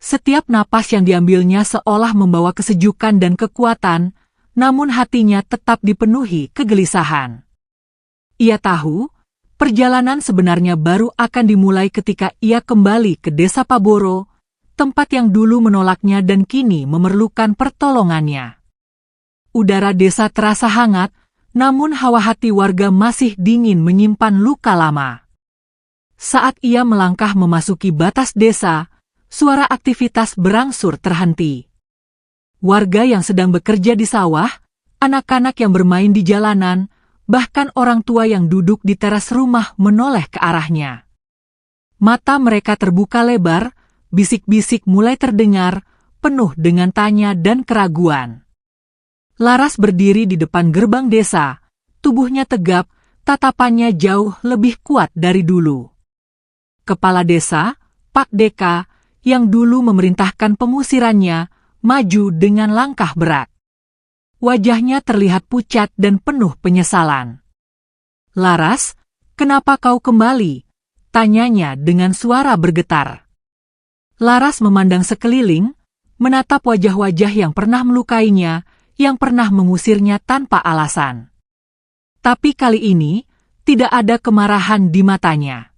Setiap napas yang diambilnya seolah membawa kesejukan dan kekuatan, namun hatinya tetap dipenuhi kegelisahan. Ia tahu, perjalanan sebenarnya baru akan dimulai ketika ia kembali ke Desa Paboro, tempat yang dulu menolaknya dan kini memerlukan pertolongannya. Udara desa terasa hangat, namun hawa hati warga masih dingin menyimpan luka lama. Saat ia melangkah memasuki batas desa, suara aktivitas berangsur terhenti. Warga yang sedang bekerja di sawah, anak-anak yang bermain di jalanan, bahkan orang tua yang duduk di teras rumah menoleh ke arahnya. Mata mereka terbuka lebar, bisik-bisik mulai terdengar, penuh dengan tanya dan keraguan. Laras berdiri di depan gerbang desa, tubuhnya tegap, tatapannya jauh lebih kuat dari dulu. Kepala desa, Pak Deka, yang dulu memerintahkan pengusirannya, maju dengan langkah berat. Wajahnya terlihat pucat dan penuh penyesalan. "Laras, kenapa kau kembali?" tanyanya dengan suara bergetar. Laras memandang sekeliling, menatap wajah-wajah yang pernah melukainya, yang pernah mengusirnya tanpa alasan. Tapi kali ini, tidak ada kemarahan di matanya.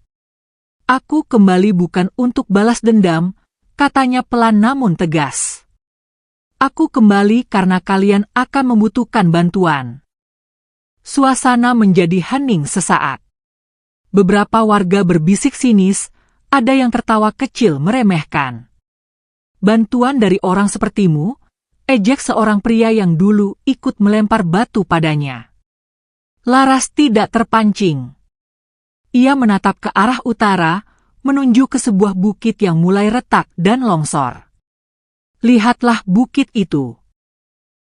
"Aku kembali bukan untuk balas dendam," katanya pelan namun tegas. "Aku kembali karena kalian akan membutuhkan bantuan." Suasana menjadi hening sesaat. Beberapa warga berbisik sinis, ada yang tertawa kecil meremehkan. "Bantuan dari orang sepertimu?" ejek seorang pria yang dulu ikut melempar batu padanya. Laras tidak terpancing. Ia menatap ke arah utara, menunjuk ke sebuah bukit yang mulai retak dan longsor. "Lihatlah bukit itu.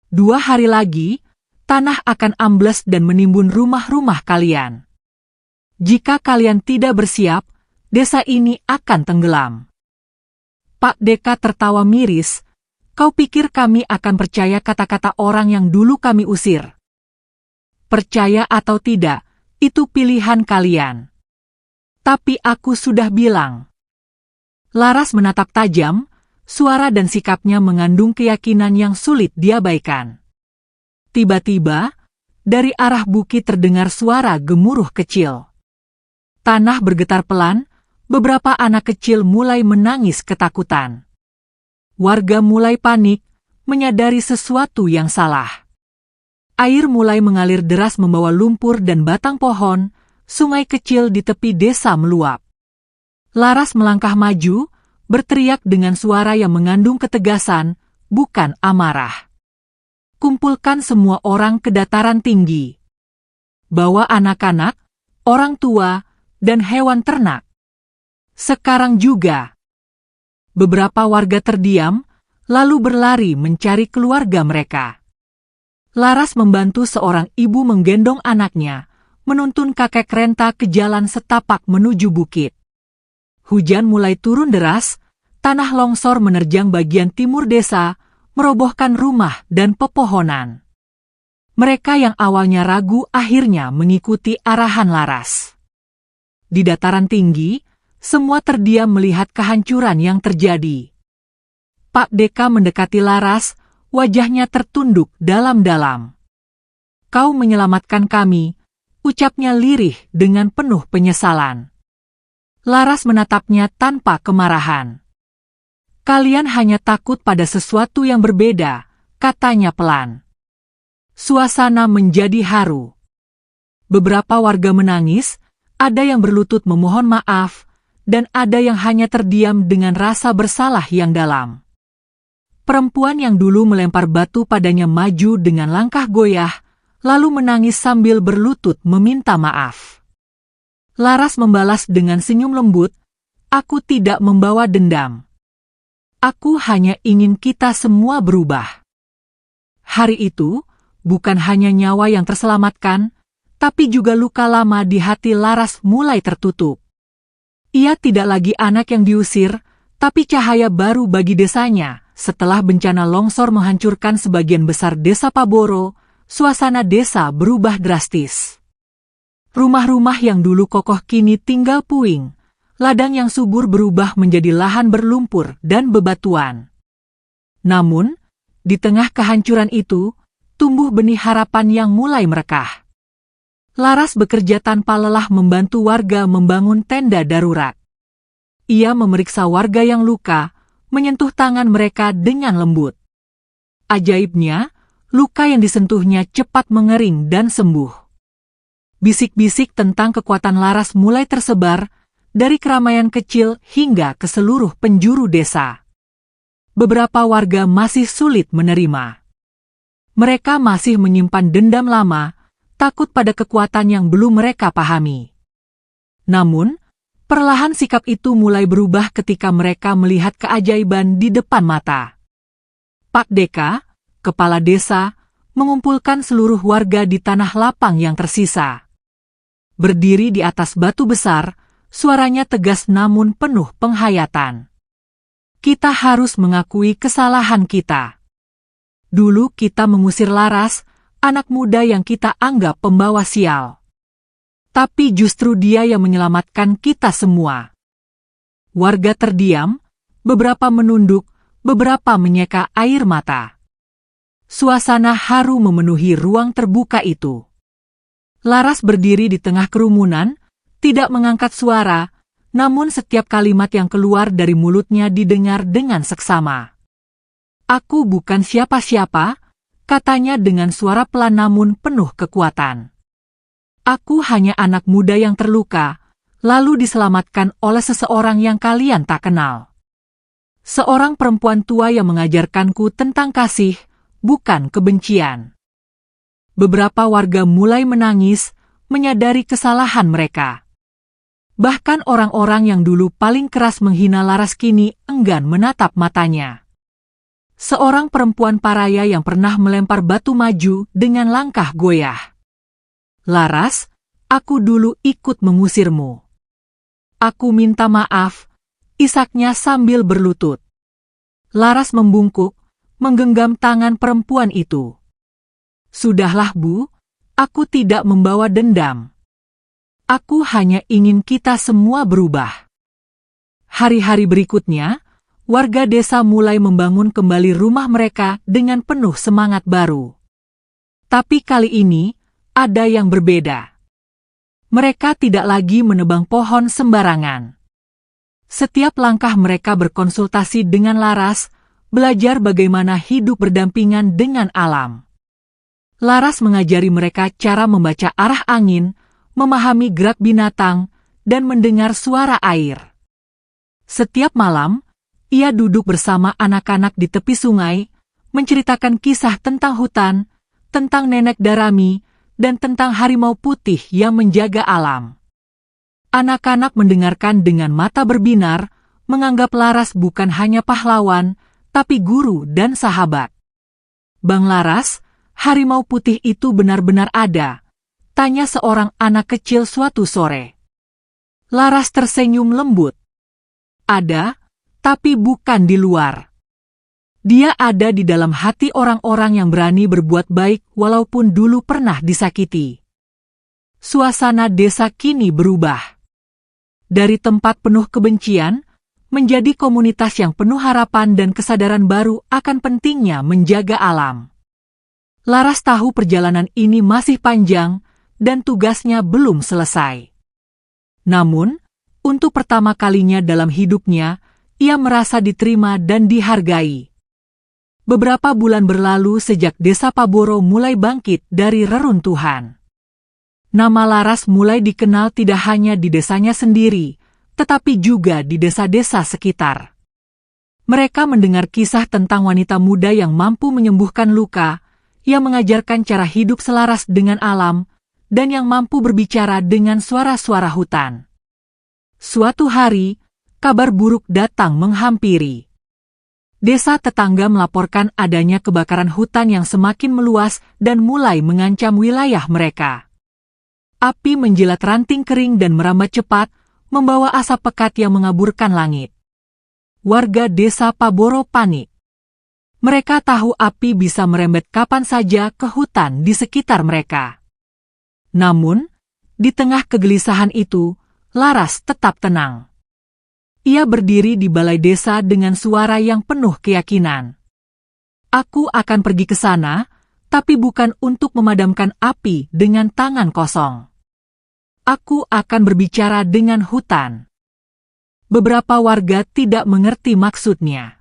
2 hari lagi, tanah akan ambles dan menimbun rumah-rumah kalian. Jika kalian tidak bersiap, desa ini akan tenggelam." Pak Deka tertawa miris. "Kau pikir kami akan percaya kata-kata orang yang dulu kami usir? Percaya atau tidak, itu pilihan kalian. Tapi aku sudah bilang." Laras menatap tajam, suara dan sikapnya mengandung keyakinan yang sulit diabaikan. Tiba-tiba, dari arah bukit terdengar suara gemuruh kecil. Tanah bergetar pelan, beberapa anak kecil mulai menangis ketakutan. Warga mulai panik, menyadari sesuatu yang salah. Air mulai mengalir deras membawa lumpur dan batang pohon, sungai kecil di tepi desa meluap. Laras melangkah maju, berteriak dengan suara yang mengandung ketegasan, bukan amarah. "Kumpulkan semua orang ke dataran tinggi. Bawa anak-anak, orang tua, dan hewan ternak. Sekarang juga." Beberapa warga terdiam, lalu berlari mencari keluarga mereka. Laras membantu seorang ibu menggendong anaknya, menuntun kakek renta ke jalan setapak menuju bukit. Hujan mulai turun deras, tanah longsor menerjang bagian timur desa, merobohkan rumah dan pepohonan. Mereka yang awalnya ragu akhirnya mengikuti arahan Laras. Di dataran tinggi, semua terdiam melihat kehancuran yang terjadi. Pak Deka mendekati Laras, wajahnya tertunduk dalam-dalam. "Kau menyelamatkan kami," ucapnya lirih dengan penuh penyesalan. Laras menatapnya tanpa kemarahan. "Kalian hanya takut pada sesuatu yang berbeda," katanya pelan. Suasana menjadi haru. Beberapa warga menangis, ada yang berlutut memohon maaf, dan ada yang hanya terdiam dengan rasa bersalah yang dalam. Perempuan yang dulu melempar batu padanya maju dengan langkah goyah, lalu menangis sambil berlutut meminta maaf. Laras membalas dengan senyum lembut, "Aku tidak membawa dendam. Aku hanya ingin kita semua berubah." Hari itu, bukan hanya nyawa yang terselamatkan, tapi juga luka lama di hati Laras mulai tertutup. Ia tidak lagi anak yang diusir, tapi cahaya baru bagi desanya. Setelah bencana longsor menghancurkan sebagian besar desa Paboro, suasana desa berubah drastis. Rumah-rumah yang dulu kokoh kini tinggal puing. Ladang yang subur berubah menjadi lahan berlumpur dan bebatuan. Namun, di tengah kehancuran itu, tumbuh benih harapan yang mulai merekah. Laras bekerja tanpa lelah membantu warga membangun tenda darurat. Ia memeriksa warga yang luka, menyentuh tangan mereka dengan lembut. Ajaibnya, luka yang disentuhnya cepat mengering dan sembuh. Bisik-bisik tentang kekuatan Laras mulai tersebar, dari keramaian kecil hingga ke seluruh penjuru desa. Beberapa warga masih sulit menerima. Mereka masih menyimpan dendam lama, takut pada kekuatan yang belum mereka pahami. Namun, perlahan sikap itu mulai berubah ketika mereka melihat keajaiban di depan mata. Pak Deka, kepala desa, mengumpulkan seluruh warga di tanah lapang yang tersisa. Berdiri di atas batu besar, suaranya tegas namun penuh penghayatan. "Kita harus mengakui kesalahan kita. Dulu kita mengusir Laras, anak muda yang kita anggap pembawa sial. Tapi justru dia yang menyelamatkan kita semua." Warga terdiam, beberapa menunduk, beberapa menyeka air mata. Suasana haru memenuhi ruang terbuka itu. Laras berdiri di tengah kerumunan, tidak mengangkat suara, namun setiap kalimat yang keluar dari mulutnya didengar dengan seksama. "Aku bukan siapa-siapa," katanya dengan suara pelan namun penuh kekuatan. "Aku hanya anak muda yang terluka, lalu diselamatkan oleh seseorang yang kalian tak kenal. Seorang perempuan tua yang mengajarkanku tentang kasih, bukan kebencian." Beberapa warga mulai menangis, menyadari kesalahan mereka. Bahkan orang-orang yang dulu paling keras menghina Laras kini enggan menatap matanya. Seorang perempuan paraya yang pernah melempar batu maju dengan langkah goyah. "Laras, aku dulu ikut mengusirmu. Aku minta maaf," isaknya sambil berlutut. Laras membungkuk, menggenggam tangan perempuan itu. "Sudahlah Bu, aku tidak membawa dendam. Aku hanya ingin kita semua berubah." Hari-hari berikutnya, warga desa mulai membangun kembali rumah mereka dengan penuh semangat baru. Tapi kali ini, ada yang berbeda. Mereka tidak lagi menebang pohon sembarangan. Setiap langkah mereka berkonsultasi dengan Laras, belajar bagaimana hidup berdampingan dengan alam. Laras mengajari mereka cara membaca arah angin, memahami gerak binatang, dan mendengar suara air. Setiap malam, ia duduk bersama anak-anak di tepi sungai, menceritakan kisah tentang hutan, tentang nenek Darami, dan tentang harimau putih yang menjaga alam. Anak-anak mendengarkan dengan mata berbinar, menganggap Laras bukan hanya pahlawan, tapi guru dan sahabat. "Bang Laras, harimau putih itu benar-benar ada?" tanya seorang anak kecil suatu sore. Laras tersenyum lembut. "Ada, tapi bukan di luar. Dia ada di dalam hati orang-orang yang berani berbuat baik walaupun dulu pernah disakiti." Suasana desa kini berubah. Dari tempat penuh kebencian, menjadi komunitas yang penuh harapan dan kesadaran baru akan pentingnya menjaga alam. Laras tahu perjalanan ini masih panjang, dan tugasnya belum selesai. Namun, untuk pertama kalinya dalam hidupnya, ia merasa diterima dan dihargai. Beberapa bulan berlalu sejak desa Paboro mulai bangkit dari reruntuhan. Nama Laras mulai dikenal tidak hanya di desanya sendiri, tetapi juga di desa-desa sekitar. Mereka mendengar kisah tentang wanita muda yang mampu menyembuhkan luka, yang mengajarkan cara hidup selaras dengan alam, dan yang mampu berbicara dengan suara-suara hutan. Suatu hari, kabar buruk datang menghampiri. Desa tetangga melaporkan adanya kebakaran hutan yang semakin meluas dan mulai mengancam wilayah mereka. Api menjilat ranting kering dan merambat cepat, membawa asap pekat yang mengaburkan langit. Warga desa Paboro panik. Mereka tahu api bisa merembet kapan saja ke hutan di sekitar mereka. Namun, di tengah kegelisahan itu, Laras tetap tenang. Ia berdiri di balai desa dengan suara yang penuh keyakinan. Aku akan pergi ke sana, tapi bukan untuk memadamkan api dengan tangan kosong. Aku akan berbicara dengan hutan. Beberapa warga tidak mengerti maksudnya.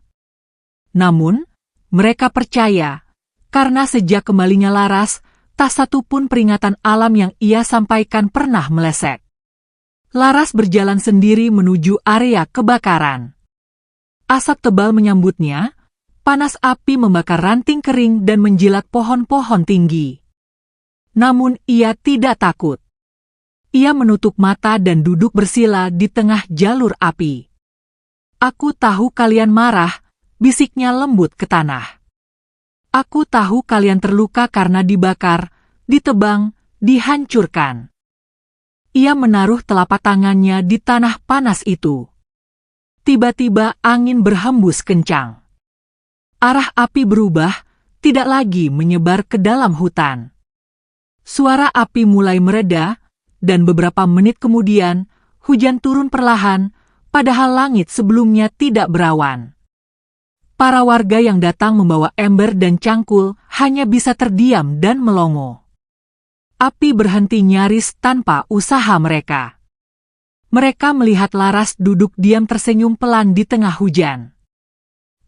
Namun, mereka percaya, karena sejak kembalinya Laras, tak satu pun peringatan alam yang ia sampaikan pernah meleset. Laras berjalan sendiri menuju area kebakaran. Asap tebal menyambutnya, panas api membakar ranting kering dan menjilat pohon-pohon tinggi. Namun ia tidak takut. Ia menutup mata dan duduk bersila di tengah jalur api. Aku tahu kalian marah, bisiknya lembut ke tanah. Aku tahu kalian terluka karena dibakar, ditebang, dihancurkan. Ia menaruh telapak tangannya di tanah panas itu. Tiba-tiba angin berhembus kencang. Arah api berubah, tidak lagi menyebar ke dalam hutan. Suara api mulai mereda, dan beberapa menit kemudian, hujan turun perlahan, padahal langit sebelumnya tidak berawan. Para warga yang datang membawa ember dan cangkul hanya bisa terdiam dan melongo. Api berhenti nyaris tanpa usaha mereka. Mereka melihat Laras duduk diam tersenyum pelan di tengah hujan.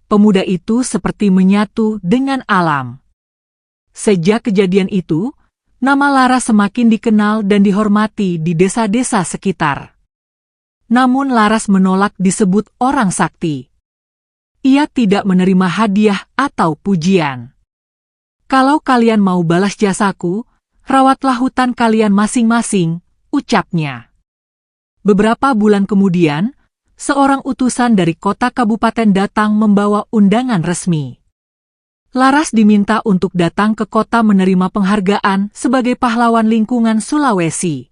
Pemuda itu seperti menyatu dengan alam. Sejak kejadian itu, nama Laras semakin dikenal dan dihormati di desa-desa sekitar. Namun Laras menolak disebut orang sakti. Ia tidak menerima hadiah atau pujian. Kalau kalian mau balas jasaku, rawatlah hutan kalian masing-masing, ucapnya. Beberapa bulan kemudian, seorang utusan dari kota kabupaten datang membawa undangan resmi. Laras diminta untuk datang ke kota menerima penghargaan sebagai pahlawan lingkungan Sulawesi.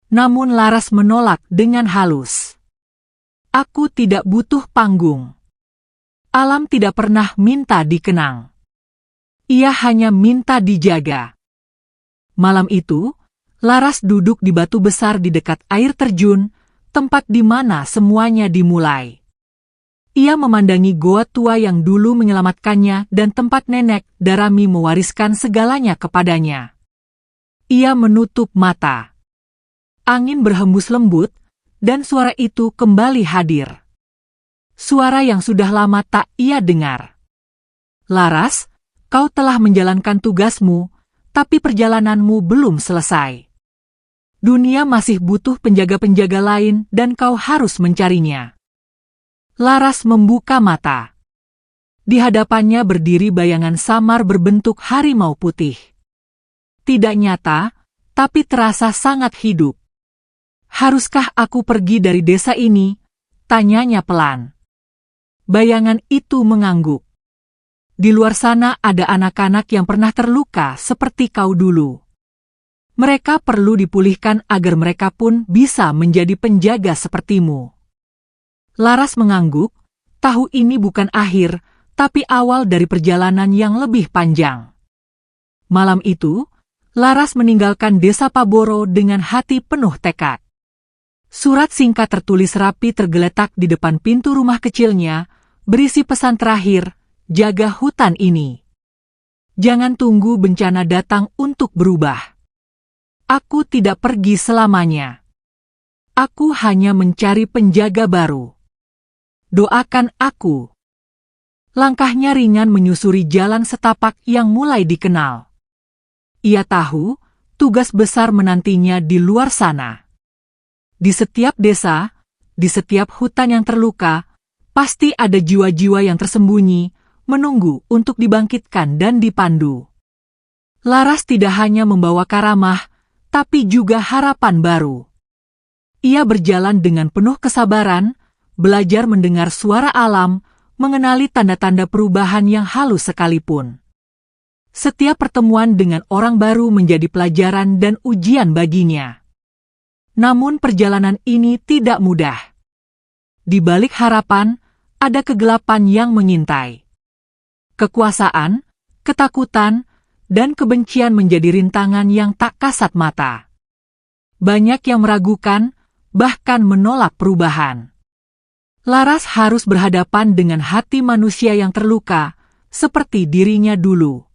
Namun Laras menolak dengan halus. Aku tidak butuh panggung. Alam tidak pernah minta dikenang. Ia hanya minta dijaga. Malam itu, Laras duduk di batu besar di dekat air terjun, tempat di mana semuanya dimulai. Ia memandangi goa tua yang dulu menyelamatkannya dan tempat nenek Darami mewariskan segalanya kepadanya. Ia menutup mata. Angin berhembus lembut, dan suara itu kembali hadir. Suara yang sudah lama tak ia dengar. Laras, kau telah menjalankan tugasmu, tapi perjalananmu belum selesai. Dunia masih butuh penjaga-penjaga lain dan kau harus mencarinya. Laras membuka mata. Di hadapannya berdiri bayangan samar berbentuk harimau putih. Tidak nyata, tapi terasa sangat hidup. Haruskah aku pergi dari desa ini? Tanyanya pelan. Bayangan itu mengangguk. Di luar sana ada anak-anak yang pernah terluka seperti kau dulu. Mereka perlu dipulihkan agar mereka pun bisa menjadi penjaga sepertimu. Laras mengangguk, tahu ini bukan akhir, tapi awal dari perjalanan yang lebih panjang. Malam itu, Laras meninggalkan desa Paboro dengan hati penuh tekad. Surat singkat tertulis rapi tergeletak di depan pintu rumah kecilnya, berisi pesan terakhir, jaga hutan ini. Jangan tunggu bencana datang untuk berubah. Aku tidak pergi selamanya. Aku hanya mencari penjaga baru. Doakan aku. Langkahnya ringan menyusuri jalan setapak yang mulai dikenal. Ia tahu, tugas besar menantinya di luar sana. Di setiap desa, di setiap hutan yang terluka, Pasti ada jiwa-jiwa yang tersembunyi, menunggu untuk dibangkitkan dan dipandu. Laras tidak hanya membawa karamah, tapi juga harapan baru. Ia berjalan dengan penuh kesabaran, belajar mendengar suara alam, mengenali tanda-tanda perubahan yang halus sekalipun. Setiap pertemuan dengan orang baru menjadi pelajaran dan ujian baginya. Namun perjalanan ini tidak mudah. Di balik harapan, ada kegelapan yang mengintai. Kekuasaan, ketakutan, dan kebencian menjadi rintangan yang tak kasat mata. Banyak yang meragukan, bahkan menolak perubahan. Laras harus berhadapan dengan hati manusia yang terluka, seperti dirinya dulu.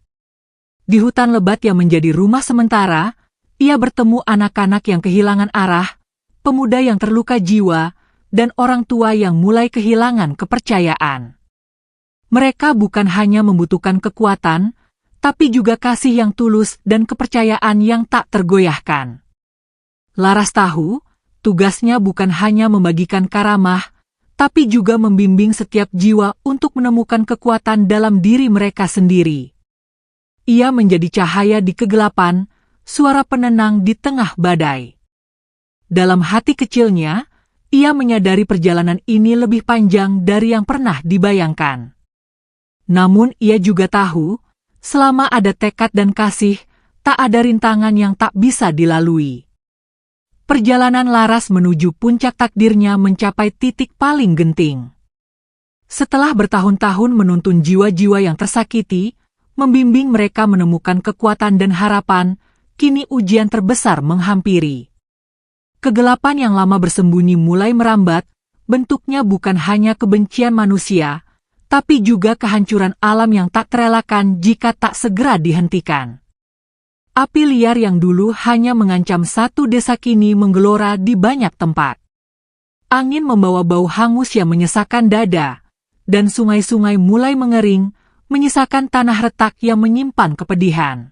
Di hutan lebat yang menjadi rumah sementara, ia bertemu anak-anak yang kehilangan arah, pemuda yang terluka jiwa, dan orang tua yang mulai kehilangan kepercayaan. Mereka bukan hanya membutuhkan kekuatan, tapi juga kasih yang tulus dan kepercayaan yang tak tergoyahkan. Laras tahu, tugasnya bukan hanya membagikan karamah, tapi juga membimbing setiap jiwa untuk menemukan kekuatan dalam diri mereka sendiri. Ia menjadi cahaya di kegelapan, suara penenang di tengah badai. Dalam hati kecilnya, ia menyadari perjalanan ini lebih panjang dari yang pernah dibayangkan. Namun ia juga tahu, selama ada tekad dan kasih, tak ada rintangan yang tak bisa dilalui. Perjalanan Laras menuju puncak takdirnya mencapai titik paling genting. Setelah bertahun-tahun menuntun jiwa-jiwa yang tersakiti, membimbing mereka menemukan kekuatan dan harapan, kini ujian terbesar menghampiri. Kegelapan yang lama bersembunyi mulai merambat, bentuknya bukan hanya kebencian manusia, tapi juga kehancuran alam yang tak terelakkan jika tak segera dihentikan. Api liar yang dulu hanya mengancam satu desa kini menggelora di banyak tempat. Angin membawa bau hangus yang menyesakkan dada, dan sungai-sungai mulai mengering, menyisakan tanah retak yang menyimpan kepedihan.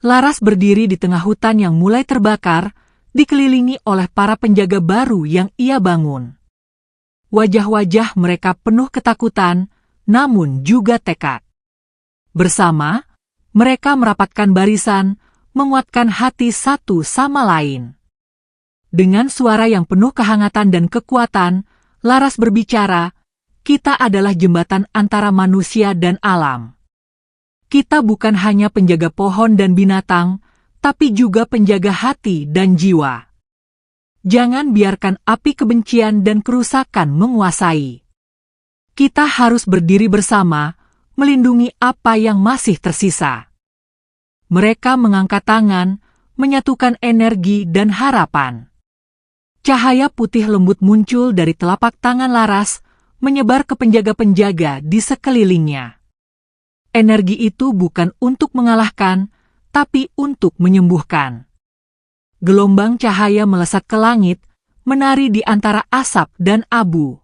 Laras berdiri di tengah hutan yang mulai terbakar, dikelilingi oleh para penjaga baru yang ia bangun. Wajah-wajah mereka penuh ketakutan, namun juga tekad. Bersama, mereka merapatkan barisan, menguatkan hati satu sama lain. Dengan suara yang penuh kehangatan dan kekuatan, Laras berbicara, "Kita adalah jembatan antara manusia dan alam. Kita bukan hanya penjaga pohon dan binatang, tapi juga penjaga hati dan jiwa. Jangan biarkan api kebencian dan kerusakan menguasai. Kita harus berdiri bersama, melindungi apa yang masih tersisa." Mereka mengangkat tangan, menyatukan energi dan harapan. Cahaya putih lembut muncul dari telapak tangan Laras, menyebar ke penjaga-penjaga di sekelilingnya. Energi itu bukan untuk mengalahkan, tapi untuk menyembuhkan. Gelombang cahaya melesat ke langit, menari di antara asap dan abu.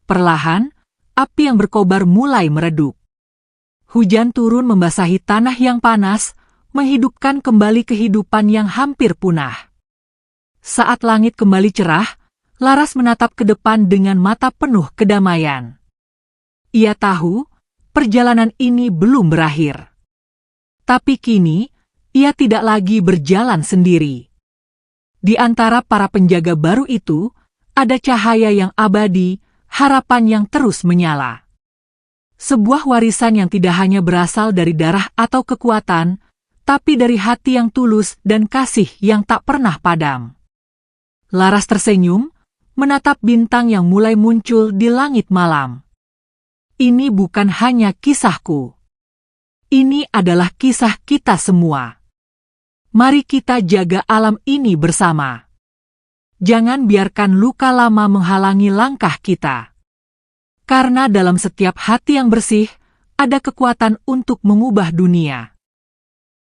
Perlahan, api yang berkobar mulai meredup. Hujan turun membasahi tanah yang panas, menghidupkan kembali kehidupan yang hampir punah. Saat langit kembali cerah, Laras menatap ke depan dengan mata penuh kedamaian. Ia tahu, perjalanan ini belum berakhir. Tapi kini, ia tidak lagi berjalan sendiri. Di antara para penjaga baru itu, ada cahaya yang abadi, harapan yang terus menyala. Sebuah warisan yang tidak hanya berasal dari darah atau kekuatan, tapi dari hati yang tulus dan kasih yang tak pernah padam. Laras tersenyum, menatap bintang yang mulai muncul di langit malam. Ini bukan hanya kisahku. Ini adalah kisah kita semua. Mari kita jaga alam ini bersama. Jangan biarkan luka lama menghalangi langkah kita. Karena dalam setiap hati yang bersih, ada kekuatan untuk mengubah dunia.